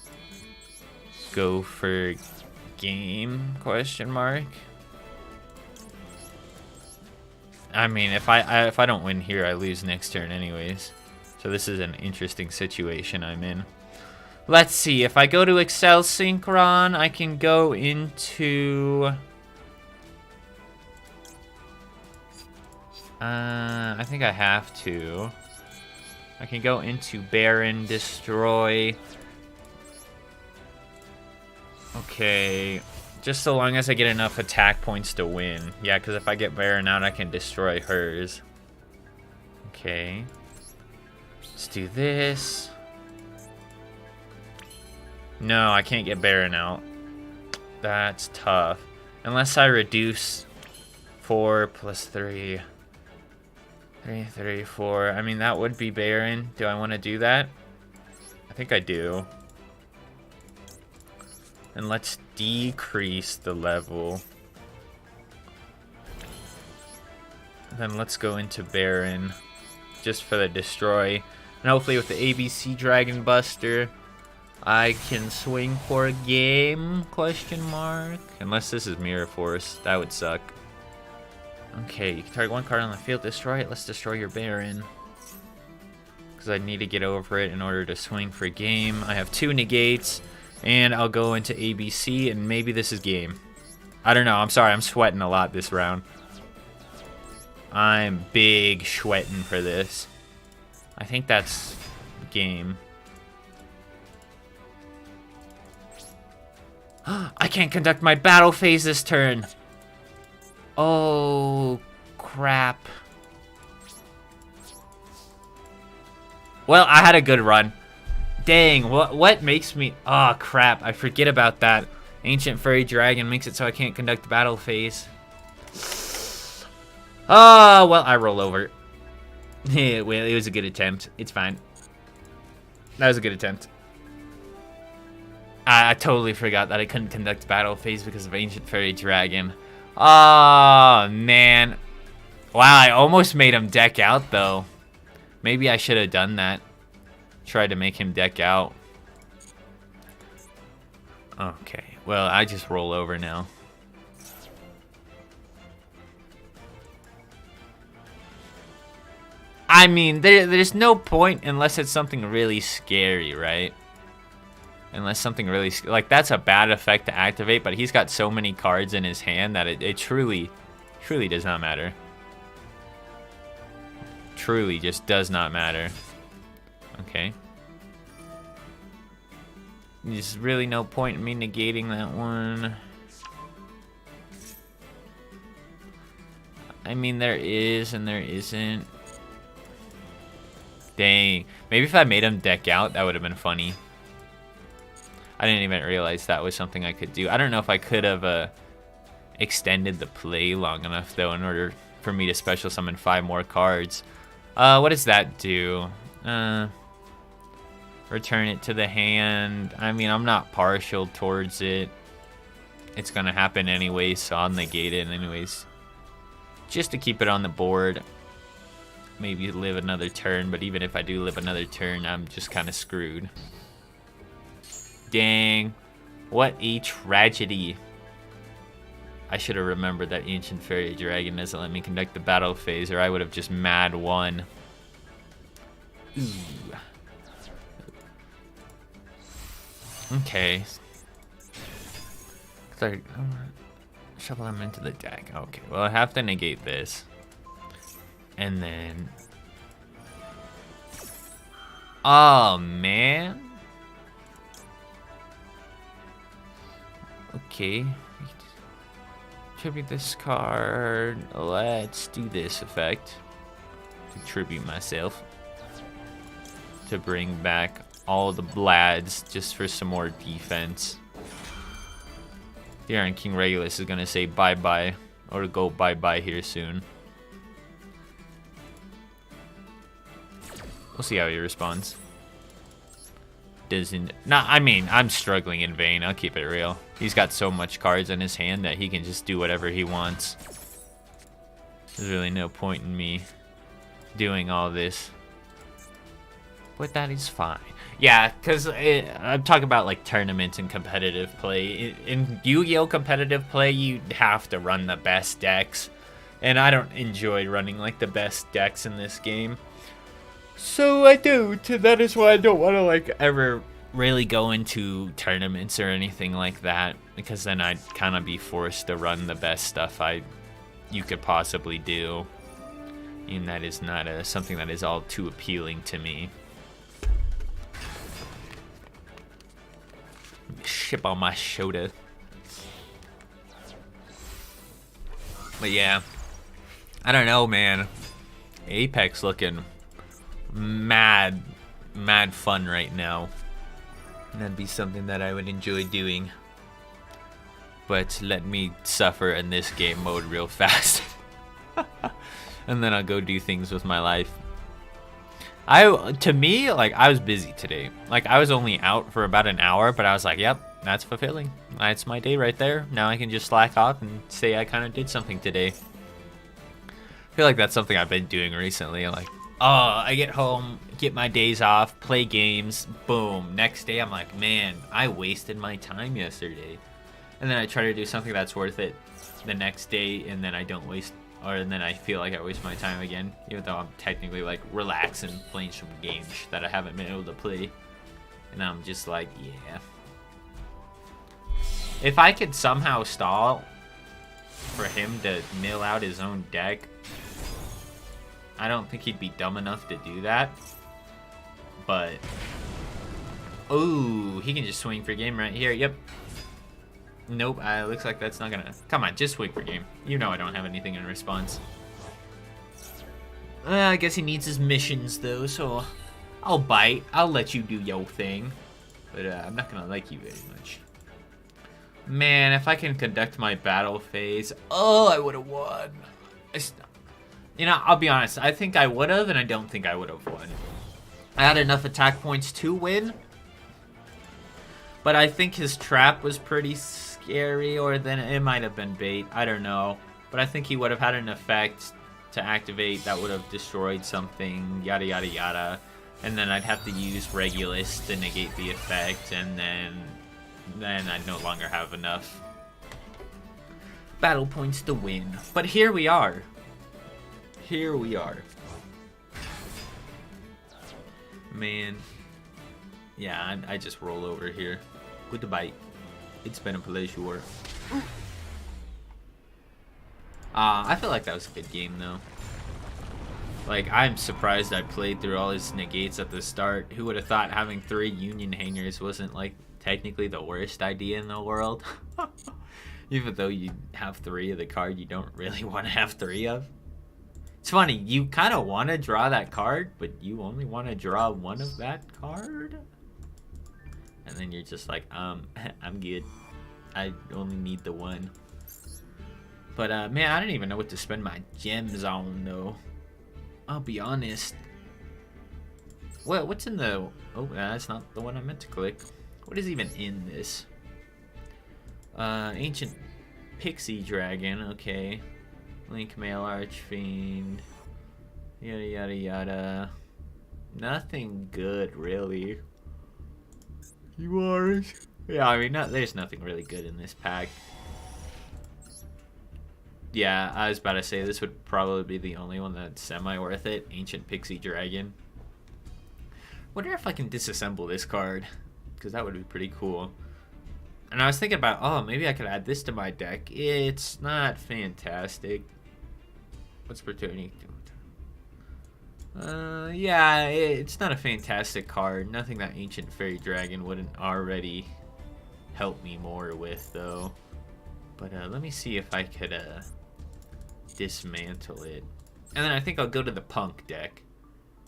go for game, question mark. I mean, if I don't win here, I lose next turn anyways. So this is an interesting situation I'm in. Let's see, if I go to Excel Synchron, I can go into... I think I have to. I can go into Baron, destroy. Okay, just so long as I get enough attack points to win. Yeah, because if I get Baron out, I can destroy hers. Okay. Let's do this. No, I can't get Baron out. That's tough. Unless I reduce 4 plus 3. 3, 3, 4. I mean, that would be Baron. Do I want to do that? I think I do. And let's decrease the level. Then let's go into Baron. Just for the destroy. And hopefully with the ABC Dragon Buster, I can swing for a game, question mark. Unless this is Mirror Force. That would suck. Okay, you can target one card on the field, destroy it. Let's destroy your Baron. Because I need to get over it in order to swing for game. I have 2 negates. And I'll go into ABC, and maybe this is game. I don't know. I'm sorry. I'm sweating a lot this round. I'm big sweating for this. I think that's game. I can't conduct my battle phase this turn. Oh, crap. Well, I had a good run. Dang, what makes me... Oh, crap. I forget about that. Ancient Fairy Dragon makes it so I can't conduct the battle phase. Oh, well, I roll over. Well, it was a good attempt. It's fine. That was a good attempt. I totally forgot that I couldn't conduct battle phase because of Ancient Fairy Dragon. Oh, man. Wow, I almost made him deck out, though. Maybe I should have done that. Tried to make him deck out. Okay, well, I just roll over now. I mean, there's no point unless it's something really scary, right? Unless something really... Like, that's a bad effect to activate, but he's got so many cards in his hand that it truly does not matter. Truly just does not matter. Okay. There's really no point in me negating that one. I mean, there is and there isn't. Dang. Maybe if I made him deck out, that would have been funny. I didn't even realize that was something I could do. I don't know if I could have extended the play long enough, though, in order for me to special summon 5 more cards. What does that do? Return it to the hand. I mean, I'm not partial towards it. It's gonna happen anyway, so I'll negate it anyways. Just to keep it on the board. Maybe live another turn, but even if I do live another turn, I'm just kind of screwed. Dang. What a tragedy. I should have remembered that Ancient Fairy Dragon doesn't let me conduct the battle phase, or I would have just mad won. Ooh. Okay. Shuffle them into the deck. Okay, well, I have to negate this. And then... Oh, man. Okay. Tribute this card. Let's do this effect. To tribute myself. To bring back all the Blads just for some more defense. The Iron King Regulus is gonna say bye-bye. Or go bye-bye here soon. We'll see how he responds. Doesn't... Nah, I mean, I'm struggling in vain. I'll keep it real. He's got so much cards in his hand that he can just do whatever he wants. There's really no point in me doing all this. But that is fine. Yeah, because I'm talking about like tournaments and competitive play. In Yu-Gi-Oh! Competitive play, you have to run the best decks. And I don't enjoy running like the best decks in this game. So I do. That is why I don't want to like ever really go into tournaments or anything like that. Because then I'd kind of be forced to run the best stuff you could possibly do. And that is not something that is all too appealing to me. Chip on my shoulder. But yeah, I don't know, man. Apex looking mad fun right now. And that'd be something that I would enjoy doing. But let me suffer in this game mode real fast. And then I'll go do things with my life. To me, like, I was busy today. Like, I was only out for about an hour, but I was like, yep, that's fulfilling. That's my day right there. Now I can just slack off and say I kind of did something today. I feel like that's something I've been doing recently. Like, oh, I get home, get my days off, play games, boom. Next day, I'm like, man, I wasted my time yesterday. And then I try to do something that's worth it the next day, and then I don't waste, or then I feel like I waste my time again, even though I'm technically like relaxing, playing some games that I haven't been able to play. And I'm just like, yeah. If I could somehow stall for him to mill out his own deck, I don't think he'd be dumb enough to do that. But, ooh, he can just swing for game right here. Yep. Nope, looks like that's not gonna... Come on, just swing for game. You know I don't have anything in response. I guess he needs his missions, though, so I'll bite. I'll let you do your thing. But I'm not gonna like you very much. Man, if I can conduct my battle phase... Oh, I would've won. You know, I'll be honest. I think I would've, and I don't think I would've won. I had enough attack points to win. But I think his trap was pretty scary, or then it might have been bait. I don't know. But I think he would have had an effect to activate that would have destroyed something, yada yada yada. And then I'd have to use Regulus to negate the effect, and then I'd no longer have enough battle points to win. But here we are. Here we are. Man. Yeah, I just roll over here. Goodbye. It's been a pleasure. I feel like that was a good game, though. Like, I'm surprised I played through all his negates at the start. Who would have thought having 3 Union Hangers wasn't, like, technically the worst idea in the world? Even though you have 3 of the card you don't really want to have 3 of. It's funny, you kind of want to draw that card, but you only want to draw 1 of that card? And then you're just like, I'm good. I only need the 1. But, man, I don't even know what to spend my gems on, though. I'll be honest. Well, what's in the... Oh, that's not the one I meant to click. What is even in this? Ancient Pixie Dragon, okay. Link Mail Archfiend. Yada, yada, yada. Nothing good, really. You are... Yeah, I mean, there's nothing really good in this pack. Yeah, I was about to say this would probably be the only one that's semi-worth it. Ancient Pixie Dragon. Wonder if I can disassemble this card, because that would be pretty cool. And I was thinking about, oh, maybe I could add this to my deck. It's not fantastic. What's returning? Yeah, it's not a fantastic card. Nothing that Ancient Fairy Dragon wouldn't already help me more with, though. But let me see if I could dismantle it. And then I think I'll go to the punk deck.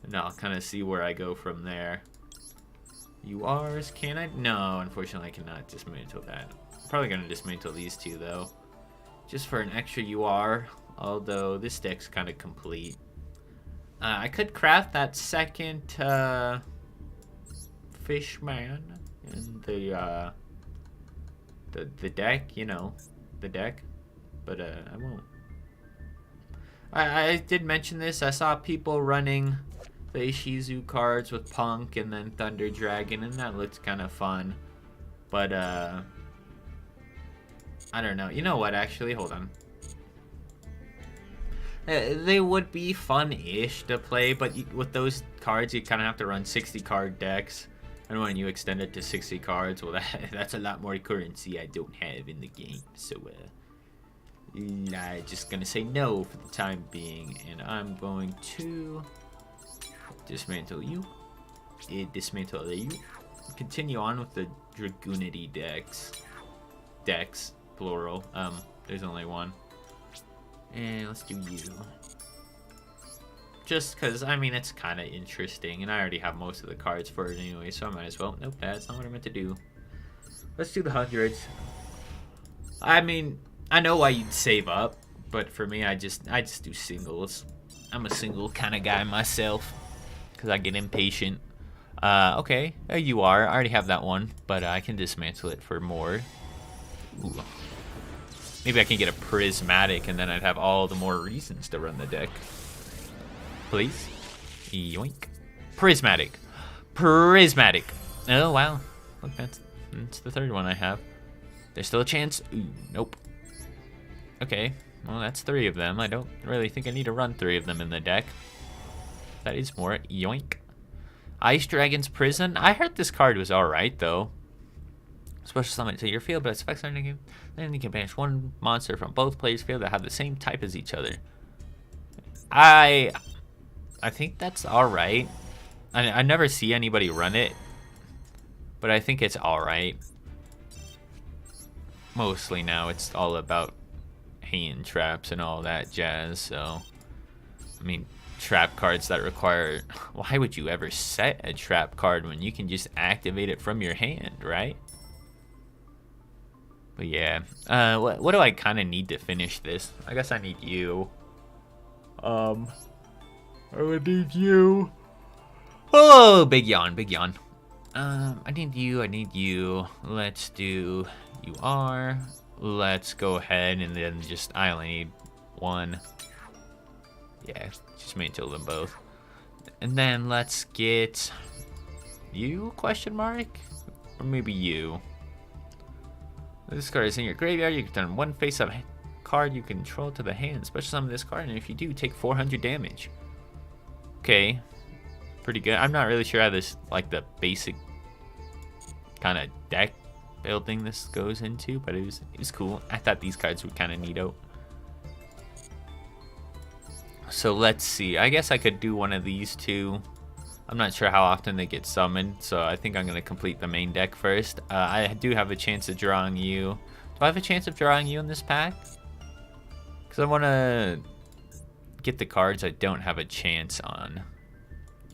And I'll kind of see where I go from there. URs, can I? No, unfortunately I cannot dismantle that. I'm probably going to dismantle these two, though. Just for an extra UR. Although this deck's kind of complete. I could craft that second Fishman in the deck, you know, the deck. But I won't. I did mention this. I saw people running the Ishizu cards with Punk and then Thunder Dragon, and that looked kind of fun. But I don't know. You know what? Actually, hold on. They would be fun-ish to play, but with those cards, you kind of have to run 60-card decks. And when you extend it to 60 cards, well, that's a lot more currency I don't have in the game. So, I'm just going to say no for the time being. And I'm going to dismantle you. Dismantle you. Continue on with the Dragoonity decks. Decks, plural. There's only one. And let's do you. Just because, I mean, it's kind of interesting. And I already have most of the cards for it anyway, so I might as well. Nope, that's not what I meant to do. Let's do the hundreds. I mean, I know why you'd save up. But for me, I just do singles. I'm a single kind of guy myself. Because I get impatient. Okay, you are. I already have that one. But I can dismantle it for more. Ooh. Maybe I can get a prismatic, and then I'd have all the more reasons to run the deck. Please. Yoink. Prismatic. Prismatic. Oh, wow. Look, that's the third one I have. There's still a chance. Ooh, nope. Okay. Well, that's 3 of them. I don't really think I need to run 3 of them in the deck. That is more. Yoink. Ice Dragon's Prison. I heard this card was alright, though. Special summon it to your field, but its effects are negative. Then you can banish one monster from both players' field that have the same type as each other. I think that's alright. I never see anybody run it, but I think it's alright. Mostly now it's all about hand traps and all that jazz, so... I mean, trap cards that require... Why would you ever set a trap card when you can just activate it from your hand, right? But yeah, what do I kind of need to finish this? I guess I need you. I would need you. Oh, big yawn, big yawn. I need you. Let's do you are. Let's go ahead and then just, I only need 1. Yeah, just maintain them both. And then let's get you, question mark? Or maybe you. This card is in your graveyard. You can turn 1 face-up card you control to the hand. Special summon this card, and if you do, take 400 damage. Okay, pretty good. I'm not really sure how this, like, the basic kind of deck building this goes into, but it was cool. I thought these cards were kind of neato. So let's see. I guess I could do one of these two. I'm not sure how often they get summoned, so I think I'm going to complete the main deck first. I do have a chance of drawing you. Do I have a chance of drawing you in this pack? Because I want to get the cards I don't have a chance on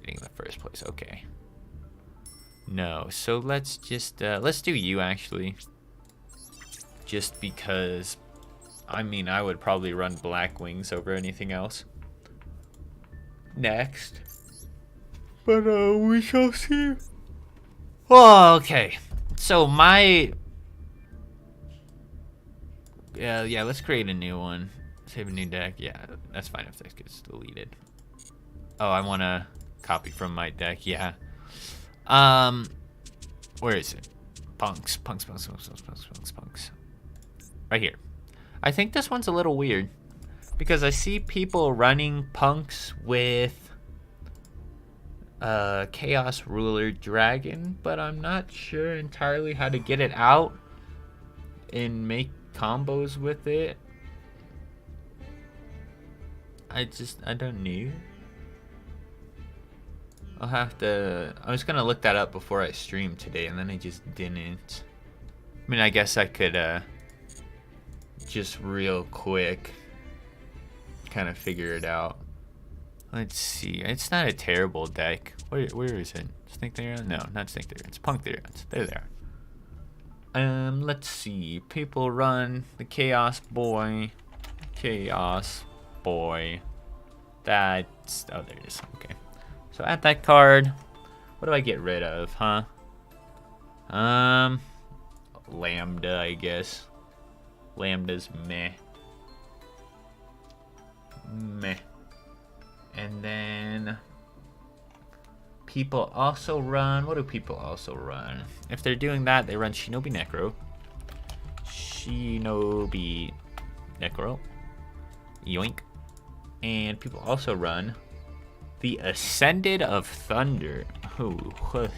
getting in the first place. Okay. No, so let's just, let's do you, actually. Just because, I mean, I would probably run Black Wings over anything else. Next. But we shall see. Oh, okay. So my... Yeah, let's create a new one. Save a new deck. Yeah, that's fine if that gets deleted. Oh, I want to copy from my deck. Yeah. Where is it? Punks. Right here. I think this one's a little weird. Because I see people running punks with... Chaos Ruler Dragon, but I'm not sure entirely how to get it out and make combos with it. I don't know. I was gonna look that up before I streamed today, and then I just didn't. I mean, I guess I could just real quick kind of figure it out. Let's see. It's not a terrible deck. Where is it? Snake Theory? No, not Snake Theory. It's Punk Theory. There they are. Let's see. People run the Chaos Boy. Chaos Boy. That's... Oh, there it is. Okay. So at that card, what do I get rid of, huh? Lambda, I guess. Lambda's meh. Meh. And then people also run... What do people also run? If they're doing that, they run Shinobi Necro. Shinobi Necro. Yoink. And people also run the Ascended of Thunder. What?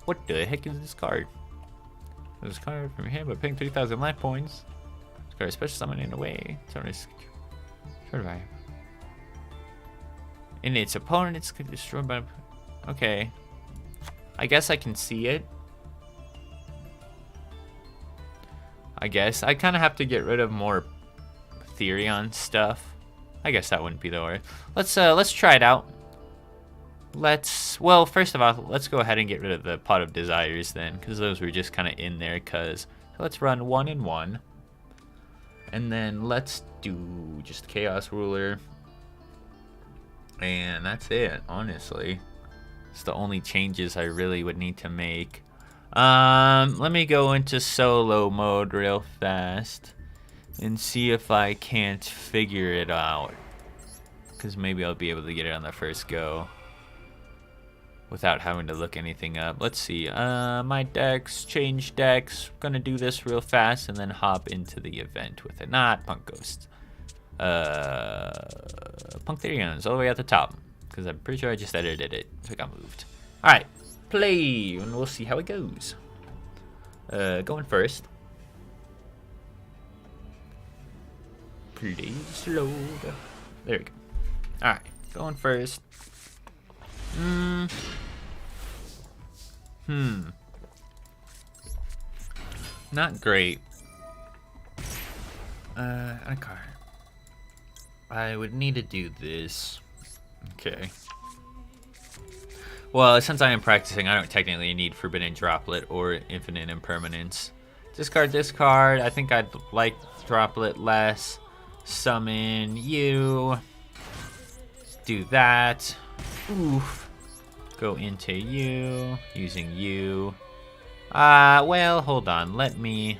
What the heck is this card? This card from your hand by paying 3,000 life points. This card is special summon in a way. Survive. And its opponents could be destroyed by... Okay. I guess I can see it. I guess. I kind of have to get rid of more theory on stuff. I guess that wouldn't be the worst. Let's try it out. Well, first of all, let's go ahead and get rid of the Pot of Desires then, because those were just kind of in there. So let's run 1 and 1. And then let's do just Chaos Ruler. And that's it, honestly. It's the only changes I really would need to make. Let me go into solo mode real fast and see if I can't figure it out. Because maybe I'll be able to get it on the first go without having to look anything up. Let's see. My decks, change decks. Gonna do this real fast and then hop into the event with it. Not Punk Ghost. Punk Therians all the way at the top. Because I'm pretty sure I just edited it. So it got moved. Alright. Play. And we'll see how it goes. Going first. Please load. There we go. Alright. Going first. Not great. A card. I would need to do this. Okay. Well, since I am practicing, I don't technically need Forbidden Droplet or Infinite Impermanence. Discard this card. I think I'd like Droplet less. Summon you. Do that. Oof. Go into you. Using you. Well, hold on. Let me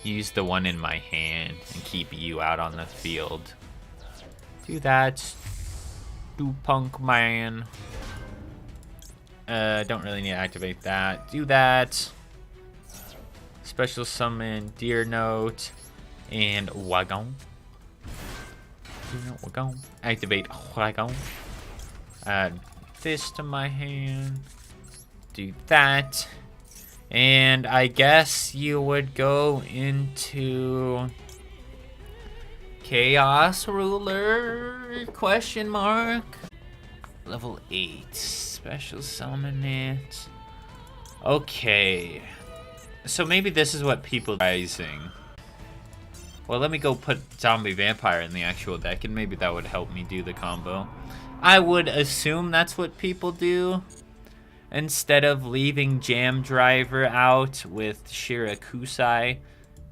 use the one in my hand and keep you out on the field. Do that. Do Punk Man. Don't really need to activate that. Do that. Special summon Deer Note and Wagon. Wagon. Activate Wagon. Add this to my hand. Do that. And I guess you would go into Chaos Ruler? Question mark. Level 8. Special summon it. Okay. So maybe this is what people are rising. Well, let me go put Zombie Vampire in the actual deck, and maybe that would help me do the combo. I would assume that's what people do. Instead of leaving Jam Driver out with Shirakusai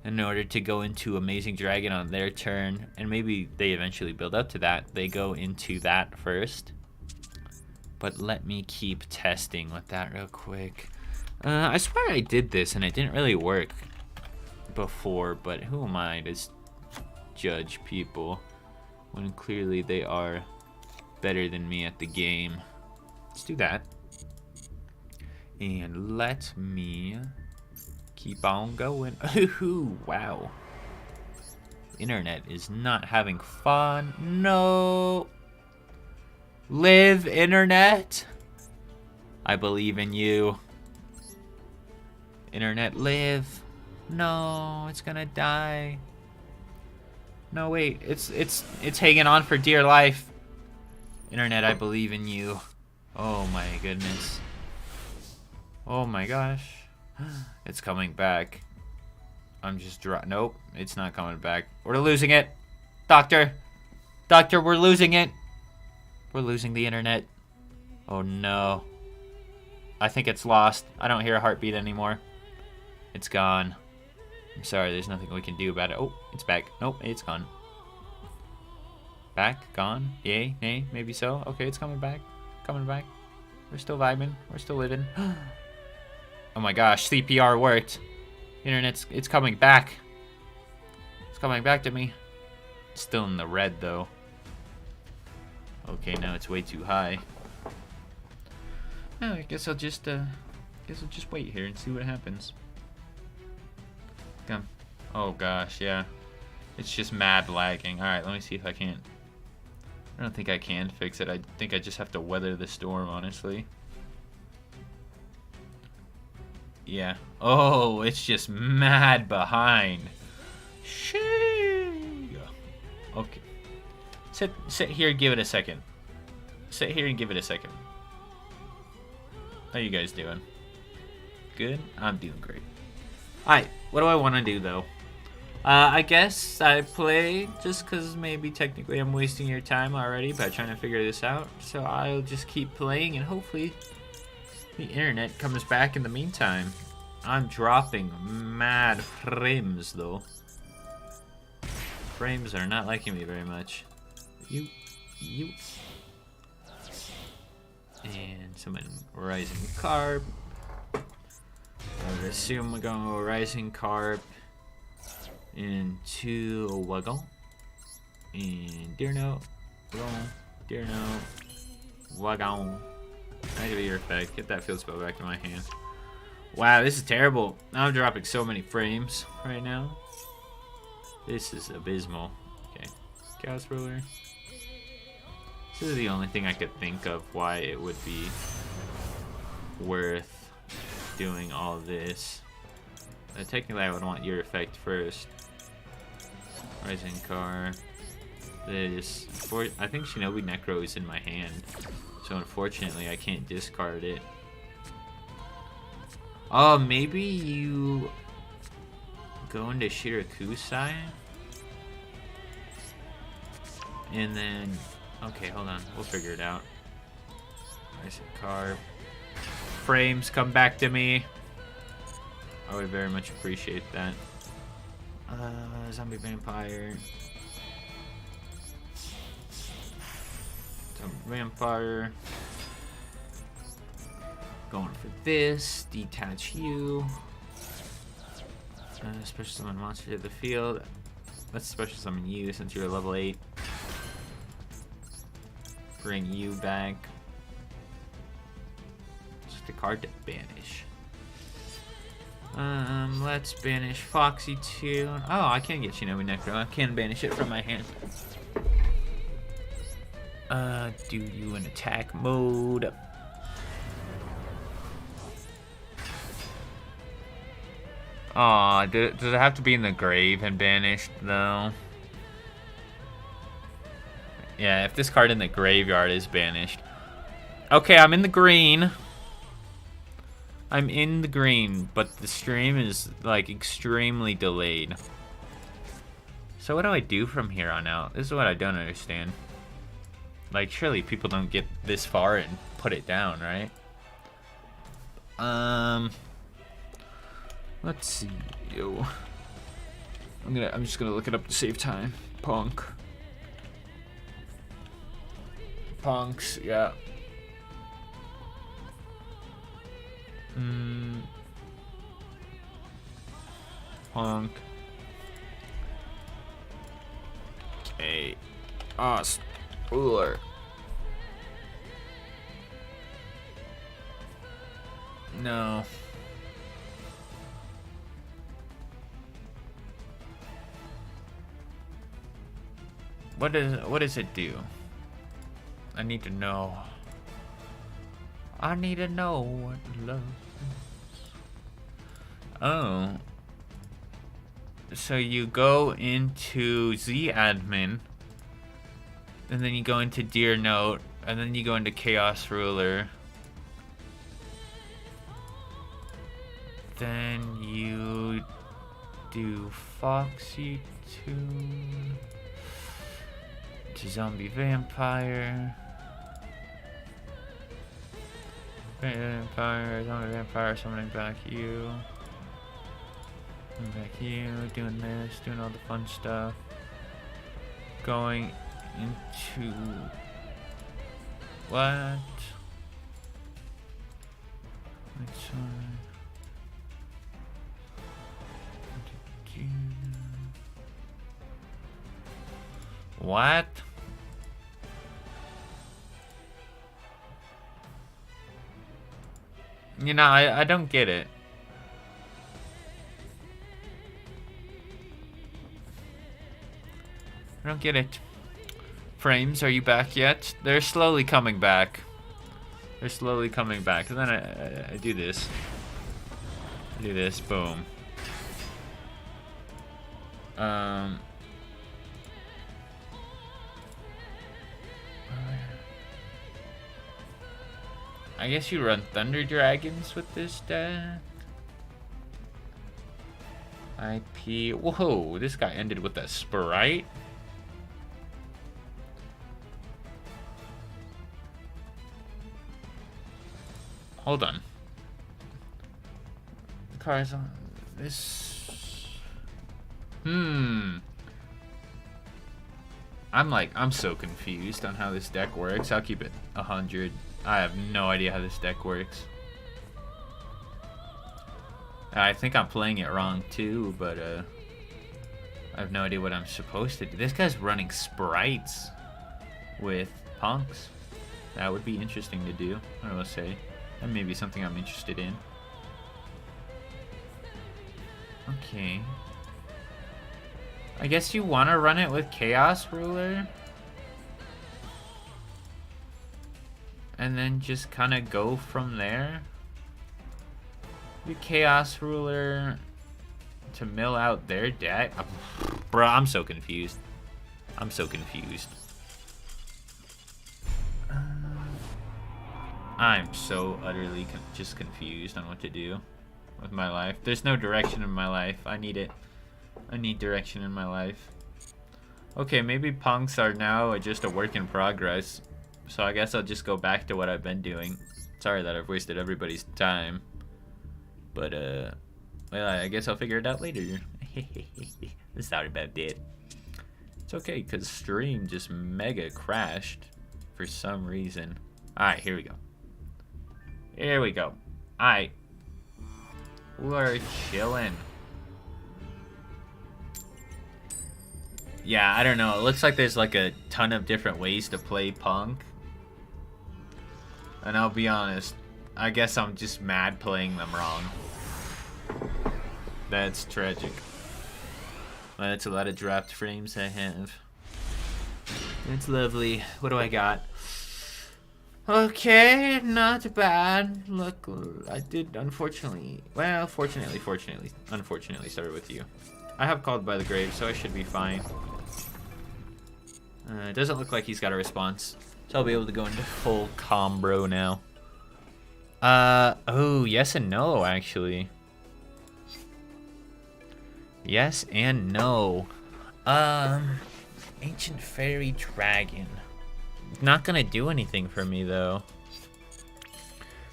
in order to go into Amazing Dragon on their turn, and maybe they eventually build up to that, they go into that first. But let me keep testing with that real quick. I swear I did this and it didn't really work before, but who am I to judge people when clearly they are better than me at the game? Let's do that. And let me keep on going. Ooh, wow. Internet is not having fun. No. Live, Internet. I believe in you. Internet, live. No, it's gonna die. No, wait. It's hanging on for dear life. Internet, I believe in you. Oh my goodness. Oh my gosh. It's coming back. I'm just nope, it's not coming back. We're losing it. Doctor! Doctor, we're losing it! We're losing the internet. Oh no. I think it's lost. I don't hear a heartbeat anymore. It's gone. I'm sorry, there's nothing we can do about it. Oh, it's back. Nope, it's gone. Back? Gone? Yay? Nay? Maybe so? Okay, it's coming back. Coming back. We're still vibing. We're still living. Oh my gosh, CPR worked. It's coming back. It's coming back to me. It's still in the red though. Okay, now it's way too high. Oh, I guess I'll just wait here and see what happens. Come. Oh gosh, yeah. It's just mad lagging. Alright, let me see if I can't. I don't think I can fix it. I think I just have to weather the storm, honestly. Yeah. Oh, it's just mad behind. Shee. Okay. Sit here and give it a second. Sit here and give it a second. How you guys doing? Good? I'm doing great. Alright, what do I want to do though? I guess I play just because maybe technically I'm wasting your time already by trying to figure this out. So I'll just keep playing and hopefully the internet comes back in the meantime. I'm dropping mad frames though. Frames are not liking me very much. You. And someone rising carp. I would assume we're going to go rising carp into a waggle. And deer note, waggle. Activate your effect. Get that field spell back in my hand. Wow, this is terrible. I'm dropping so many frames right now. This is abysmal. Okay, Chaos Ruler. This is the only thing I could think of why it would be worth doing all this. Technically, I would want your effect first. Rising Car. This. I think Shinobi Necro is in my hand, so unfortunately, I can't discard it. Oh, maybe you go into Shirakusai, and then. Okay, hold on. We'll figure it out. Rising Car. Frames, come back to me. I would very much appreciate that. Zombie Vampire. Zombie Vampire. Going for this. Detach you. Special summon monster to the field. Let's special summon you since you're level 8. Bring you back. Just a card to banish. Let's banish Foxy too. Oh, I can get Shinobi Necro. I can banish it from my hand. Do you in attack mode. Aw, does it have to be in the grave and banished though? Yeah, if this card in the graveyard is banished. Okay, I'm in the green. I'm in the green, but the stream is like extremely delayed. So what do I do from here on out? This is what I don't understand. Like, surely people don't get this far and put it down, right? Let's see. Yo. I'm just gonna look it up to save time. Punks, yeah. Punk. Okay. Ruler. No. What does it do? I need to know. I need to know what love is. Oh. So you go into Z admin, and then you go into Deer Note, and then you go into Chaos Ruler. Then you do Foxy Tune to Zombie Vampire. Zombie Vampire, summoning back you. Summoning back you, doing this, doing all the fun stuff. Going into... what? Which one? What? You know, I don't get it. I don't get it. Frames, are you back yet? They're slowly coming back. They're slowly coming back. And then I do this. I do this, boom. I guess you run Thunder Dragons with this deck. IP. Whoa, this guy ended with a Sprite. Hold on. The car's on this. I'm so confused on how this deck works. I'll keep it 100. I have no idea how this deck works. I think I'm playing it wrong too, but I have no idea what I'm supposed to do. This guy's running sprites with punks. That would be interesting to do, I will say. That may be something I'm interested in. Okay. I guess you want to run it with Chaos Ruler? And then just kind of go from there? The Chaos Ruler to mill out their deck? Bro, I'm so confused. I'm so confused. I'm so utterly just confused on what to do with my life. There's no direction in my life. I need it. I need direction in my life. Okay, maybe punks are now just a work in progress. So I guess I'll just go back to what I've been doing. Sorry that I've wasted everybody's time. But, well, I guess I'll figure it out later. Sorry about that. It's okay, because stream just mega crashed for some reason. Alright, here we go. Here we go. Alright. We're chilling. Yeah, I don't know. It looks like there's like a ton of different ways to play punk. And I'll be honest, I guess I'm just mad playing them wrong. That's tragic. That's a lot of dropped frames I have. That's lovely. What do I got? Okay, not bad. Look, I did unfortunately, well, fortunately, unfortunately start with you. I have Called by the Grave, so I should be fine. It doesn't look like he's got a response, so I'll be able to go into full combro now. Oh, yes and no, actually. Yes and no. Ancient Fairy Dragon. Not gonna do anything for me, though.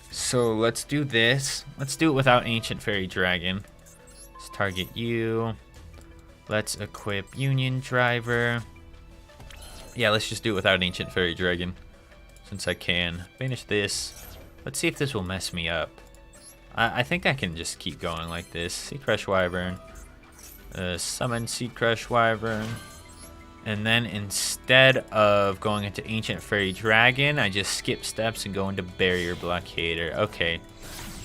So let's do this. Let's do it without Ancient Fairy Dragon. Let's target you. Let's equip Union Driver. Yeah, let's just do it without Ancient Fairy Dragon, since I can. Finish this. Let's see if this will mess me up. I think I can just keep going like this. Sea Crush Wyvern. Summon Sea Crush Wyvern. And then instead of going into Ancient Fairy Dragon, I just skip steps and go into Barrier Blockader. Okay.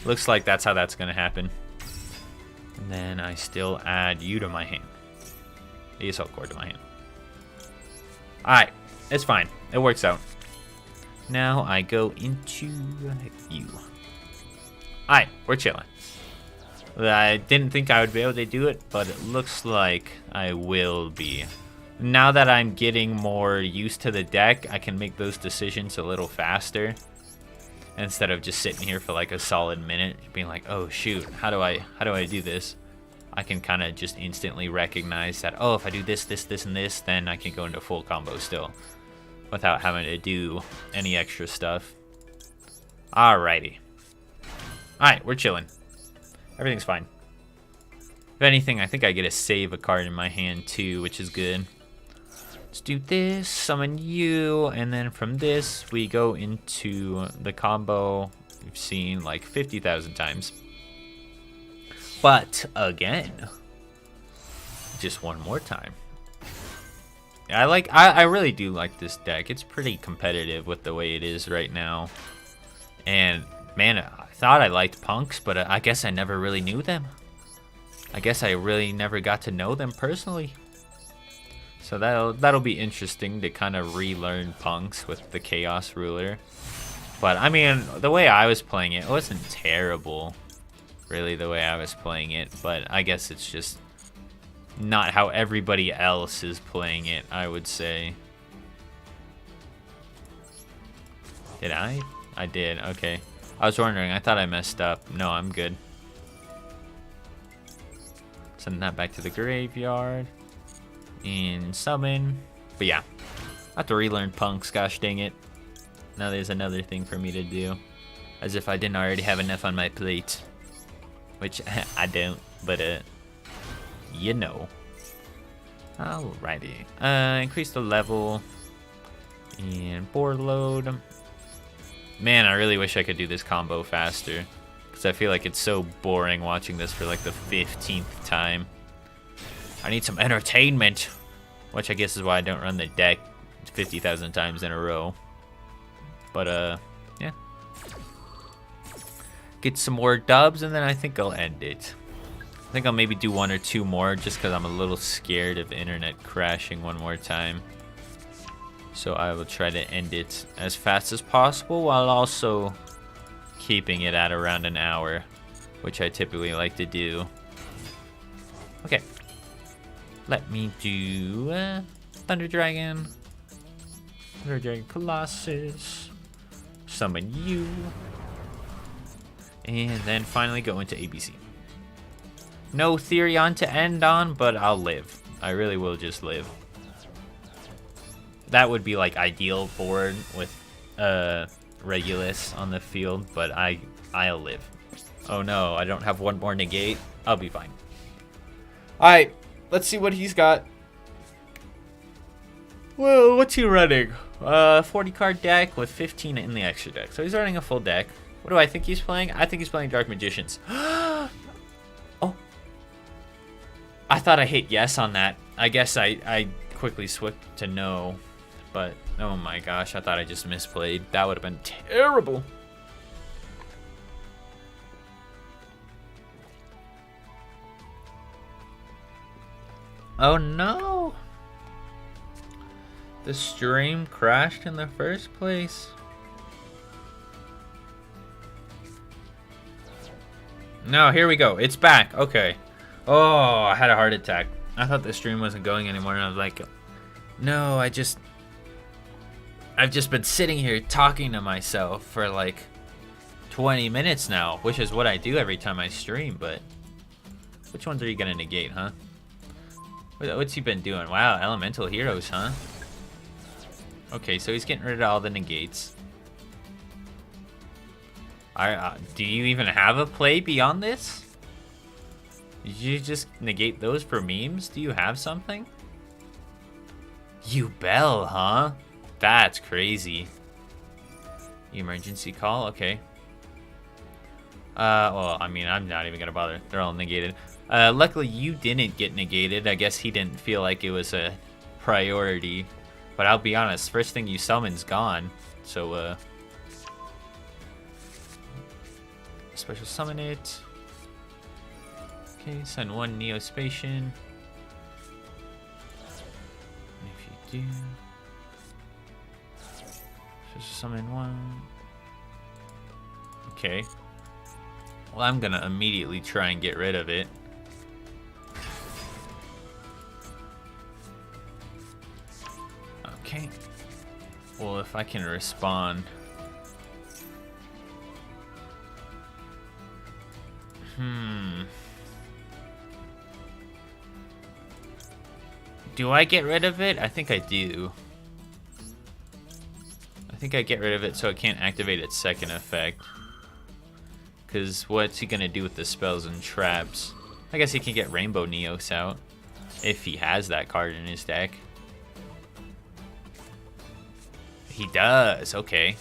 Looks like that's how that's going to happen. And then I still add you to my hand. The Assault Core to my hand. Alright. It's fine. It works out. Now I go into you. Alright. We're chilling. I didn't think I would be able to do it, but it looks like I will be. Now that I'm getting more used to the deck, I can make those decisions a little faster. instead of just sitting here for like a solid minute being like, oh shoot, how do I do this? I can kind of just instantly recognize that, oh, if I do this, this, and this, then I can go into full combo still without having to do any extra stuff. Alrighty. Alright, we're chilling. Everything's fine. If anything, I think I get to save a card in my hand too, which is good. Let's do this, summon you, and then from this, we go into the combo we've seen like 50,000 times. But again, just one more time. I really do like this deck. It's pretty competitive with the way it is right now. And man, I thought I liked punks, but I guess I never really knew them. I guess I really never got to know them personally. So that'll be interesting to kind of relearn punks with the Chaos Ruler. But I mean, the way I was playing it wasn't terrible, really, the way I was playing it. But I guess it's just not how everybody else is playing it, I would say. Did I? I did, okay. I was wondering, I thought I messed up. No, I'm good. Send that back to the graveyard. And summon. But yeah, I have to relearn punks, gosh dang it. Now there's another thing for me to do. As if I didn't already have enough on my plate. Which, I don't, but you know. Alrighty. Increase the level. And board load. Man, I really wish I could do this combo faster. Because I feel like it's so boring watching this for like the 15th time. I need some entertainment. Which I guess is why I don't run the deck 50,000 times in a row. But, yeah. Get some more dubs and then I think I'll end it. I think I'll maybe do one or two more just because I'm a little scared of internet crashing one more time. So I will try to end it as fast as possible while also keeping it at around an hour, which I typically like to do. Okay. Let me do Thunder Dragon. Thunder Dragon Colossus. Summon you. And then finally go into ABC. No Therion to end on, but I'll live. I really will just live. That would be like ideal board with Regulus on the field, but I'll live. Oh no, I don't have one more negate. I'll be fine. Alright, let's see what he's got. Well, what's he running? 40 card deck with 15 in the extra deck. So he's running a full deck. What do I think he's playing? I think he's playing Dark Magicians. Oh. I thought I hit yes on that. I guess I quickly switched to no. But, oh my gosh, I thought I just misplayed. That would have been terrible. Oh no! The stream crashed in the first place. No, here we go. It's back. Okay. Oh, I had a heart attack. I thought the stream wasn't going anymore, and I was like, no, I've just been sitting here talking to myself for like 20 minutes now, which is what I do every time I stream, but which ones are you gonna negate, huh? What's he been doing? Wow, elemental heroes, huh? Okay, so he's getting rid of all the negates. Do you even have a play beyond this? Did you just negate those for memes? Do you have something? You bell, huh? That's crazy. Emergency call, okay. Well, I mean, I'm not even gonna bother. They're all negated. Luckily, you didn't get negated. I guess he didn't feel like it was a priority. But I'll be honest, first thing you summon's gone. So, special summon it. Okay, send one Neospatian. If you do, special summon one. Okay. Well, I'm gonna immediately try and get rid of it. Okay. Well, if I can respond. Do I get rid of it? I think I do. I think I get rid of it so it can't activate its second effect. Because what's he gonna do with the spells and traps? I guess he can get Rainbow Neos out. If he has that card in his deck. He does, okay.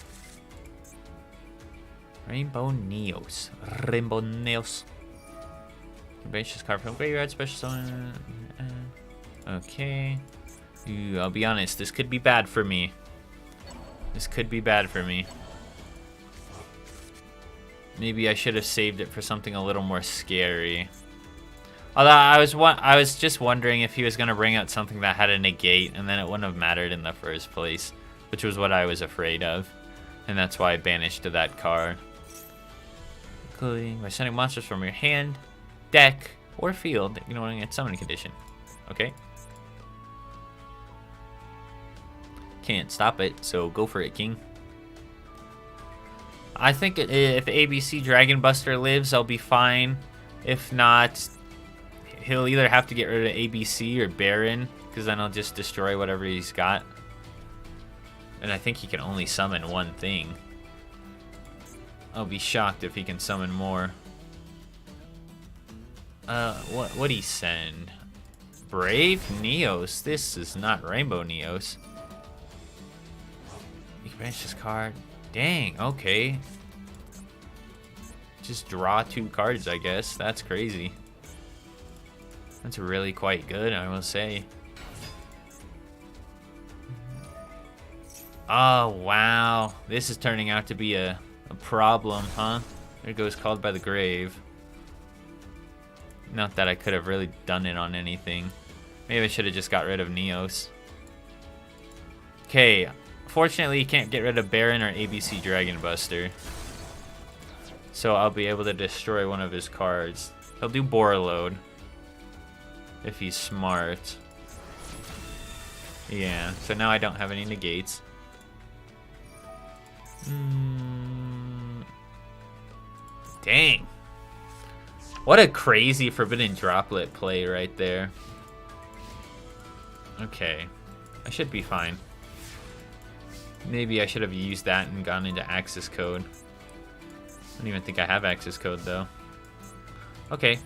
Rainbow Neos. Rainbow Neos. Banish this card from graveyard, special summon. Okay. Ooh, I'll be honest, this could be bad for me. This could be bad for me. Maybe I should have saved it for something a little more scary. Although I was just wondering if he was gonna bring out something that had a negate, and then it wouldn't have mattered in the first place, which was what I was afraid of, and that's why I banished that card. Including by sending monsters from your hand, deck, or field, ignoring its summoning condition. Okay. Can't stop it, so go for it, King. I think if ABC Dragon Buster lives, I'll be fine. If not, he'll either have to get rid of ABC or Baron, because then I'll just destroy whatever he's got. And I think he can only summon one thing. I'll be shocked if he can summon more. What'd he send? Brave Neos. This is not Rainbow Neos. You can banish this card. Dang, okay. Just draw 2 cards, I guess. That's crazy. That's really quite good, I will say. Oh, wow. This is turning out to be a problem, huh? There goes Called by the Grave. Not that I could have really done it on anything. Maybe I should have just got rid of Neos. Okay. Fortunately, you can't get rid of Baron or ABC Dragon Buster. So I'll be able to destroy one of his cards. He'll do Borreload. If he's smart. Yeah, so now I don't have any negates. Dang. What a crazy Forbidden Droplet play right there. Okay. I should be fine. Maybe I should have used that and gone into access code. I don't even think I have access code though. Okay. Here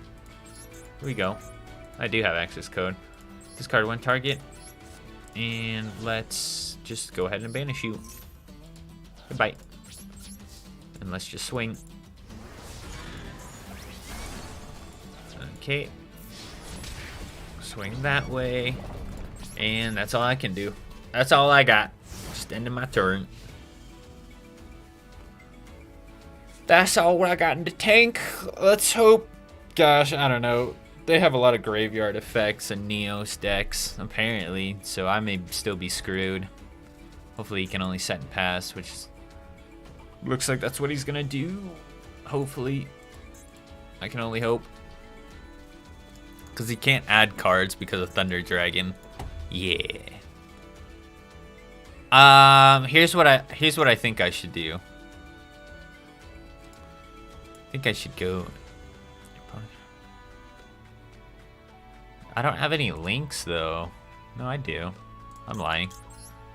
we go. I do have access code. Discard 1 target. And let's just go ahead and banish you. Goodbye. And let's just swing. Okay. Swing that way. And that's all I can do. That's all I got. Just ending my turn. That's all I got in the tank. Let's hope. Gosh, I don't know. They have a lot of graveyard effects and Neos decks, apparently, so I may still be screwed. Hopefully he can only set and pass, which looks like that's what he's gonna do. Hopefully. I can only hope. Because he can't add cards because of Thunder Dragon. Yeah. Here's what I think I should do. I think I should go. I don't have any links though. No, I do. I'm lying.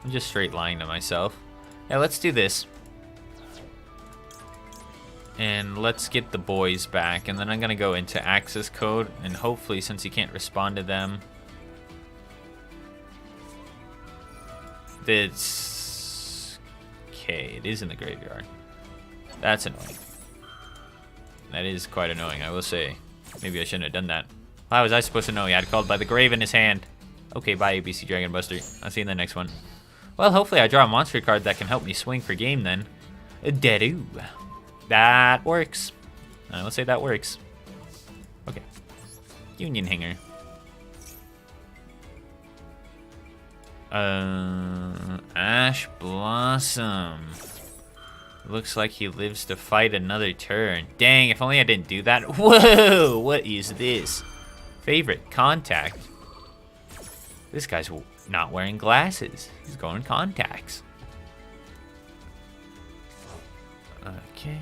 I'm just straight lying to myself. Yeah, let's do this. And let's get the boys back, and then I'm gonna go into access code, and hopefully, since you can't respond to them, it's okay. It is in the graveyard. That's annoying. That is quite annoying, I will say. Maybe I shouldn't have done that. How was I supposed to know he had Called by the Grave in his hand? Okay, bye, ABC Dragon Buster. I'll see you in the next one. Well, hopefully I draw a monster card that can help me swing for game then. Deadoo. That works. I will say that works. Okay. Union Hanger. Ash Blossom. Looks like he lives to fight another turn. Dang, if only I didn't do that. Whoa, what is this? Favorite contact. This guy's not wearing glasses. He's going contacts. Okay.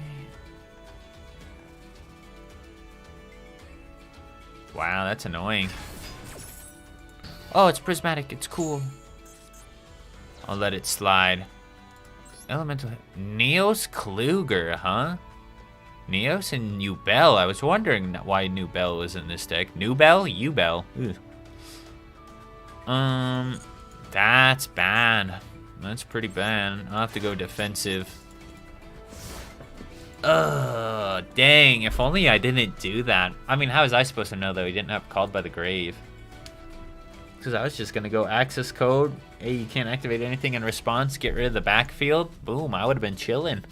Wow, that's annoying. Oh, it's prismatic. It's cool. I'll let it slide. Elemental. Neos Kluger, huh? Neos and Ubel. I was wondering why Nubel was in this deck. Nubel? Ubel. That's bad. That's pretty bad. I'll have to go defensive. Ugh, dang. If only I didn't do that. I mean, how was I supposed to know that we didn't have Called by the Grave? Because I was just going to go access code. Hey, you can't activate anything in response. Get rid of the backfield. Boom, I would have been chilling.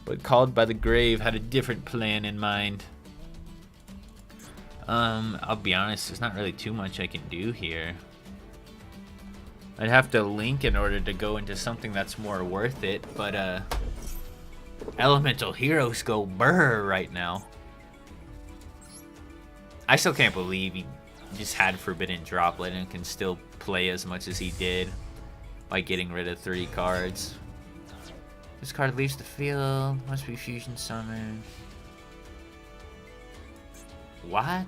But Called by the Grave had a different plan in mind. I'll be honest, there's not really too much I can do here. I'd have to link in order to go into something that's more worth it, but Elemental Heroes go brr right now. I still can't believe he just had Forbidden Droplet and can still play as much as he did by getting rid of 3 cards. This card leaves the field, must be fusion summoned. What?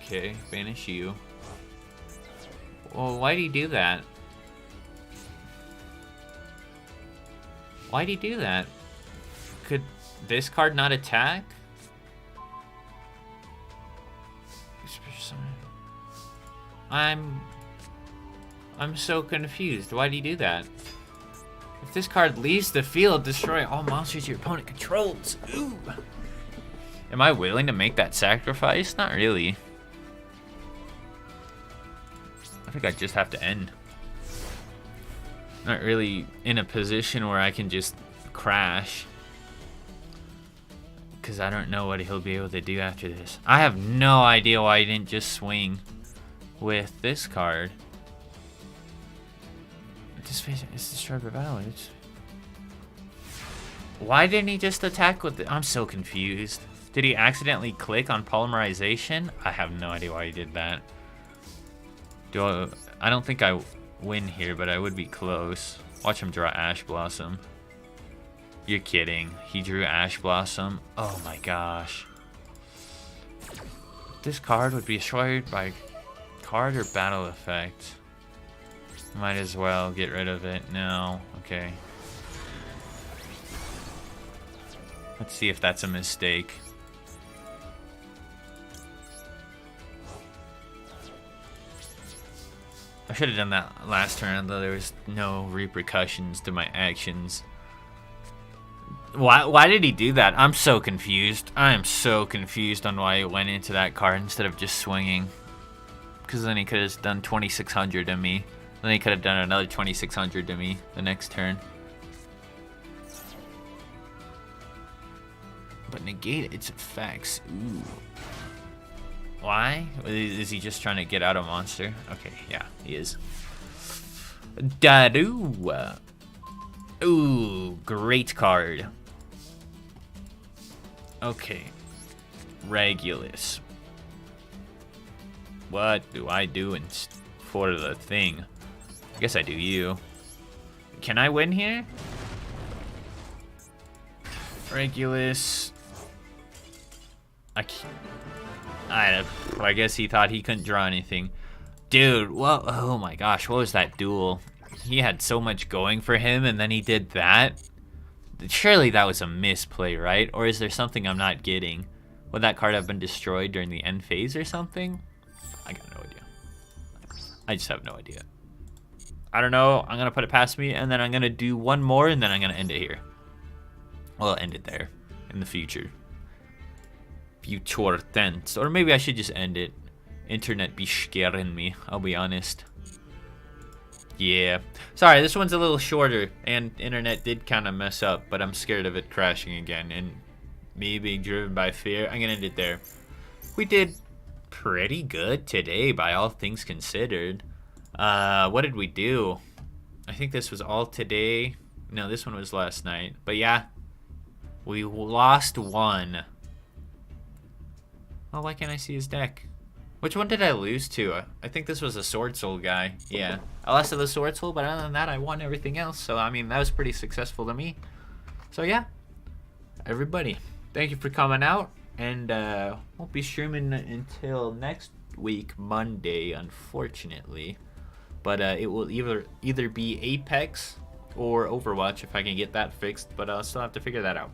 Okay, banish you. Well, why'd he do that? Why'd he do that? Could this card not attack? I'm so confused. Why'd he do that? If this card leaves the field, destroy all monsters your opponent controls. Ooh. Am I willing to make that sacrifice? Not really. I think I just have to end. Not really in a position where I can just crash. Because I don't know what he'll be able to do after this. I have no idea why he didn't just swing with this card. This phase is destroyed by battle. Why didn't he just attack with it? I'm so confused. Did he accidentally click on polymerization? I have no idea why he did that. I don't think I win here, but I would be close. Watch him draw Ash Blossom. You're kidding. He drew Ash Blossom. Oh my gosh. This card would be destroyed by card or battle effect. Might as well get rid of it. No. Okay. Let's see if that's a mistake. I should have done that last turn, though there was no repercussions to my actions. Why did he do that? I'm so confused. I am so confused on why he went into that card instead of just swinging. Because then he could have done 2600 to me. Then he could have done another 2600 to me the next turn. But negate its effects. Ooh. Why? Is he just trying to get out a monster? Okay, yeah, he is. Dadu. Ooh, great card. Okay. Regulus. What do I do for the thing? I guess I do you. Can I win here? Regulus. I can't. I guess he thought he couldn't draw anything. Dude, well, oh my gosh, what was that duel? He had so much going for him, and then he did that? Surely that was a misplay, right? Or is there something I'm not getting? Would that card have been destroyed during the end phase or something? I got no idea. I just have no idea. I don't know. I'm going to put it past me, and then I'm going to do one more, and then I'm going to end it here. Well, I'll end it there in the future. Future tense. Or maybe I should just end it. Internet be scaring me, I'll be honest. Yeah. Sorry, this one's a little shorter, and internet did kind of mess up, but I'm scared of it crashing again, and me being driven by fear. I'm going to end it there. We did pretty good today, by all things considered. What did we do? I think this was all today. No, this one was last night. But yeah, we lost one. Oh, why can't I see his deck? Which one did I lose to? I think this was a Sword Soul guy. Yeah, I lost to the Sword Soul, but other than that, I won everything else. So, I mean, that was pretty successful to me. So, yeah, everybody, thank you for coming out, and won't be streaming until next week, Monday, unfortunately. But it will either be Apex or Overwatch if I can get that fixed, but I'll still have to figure that out.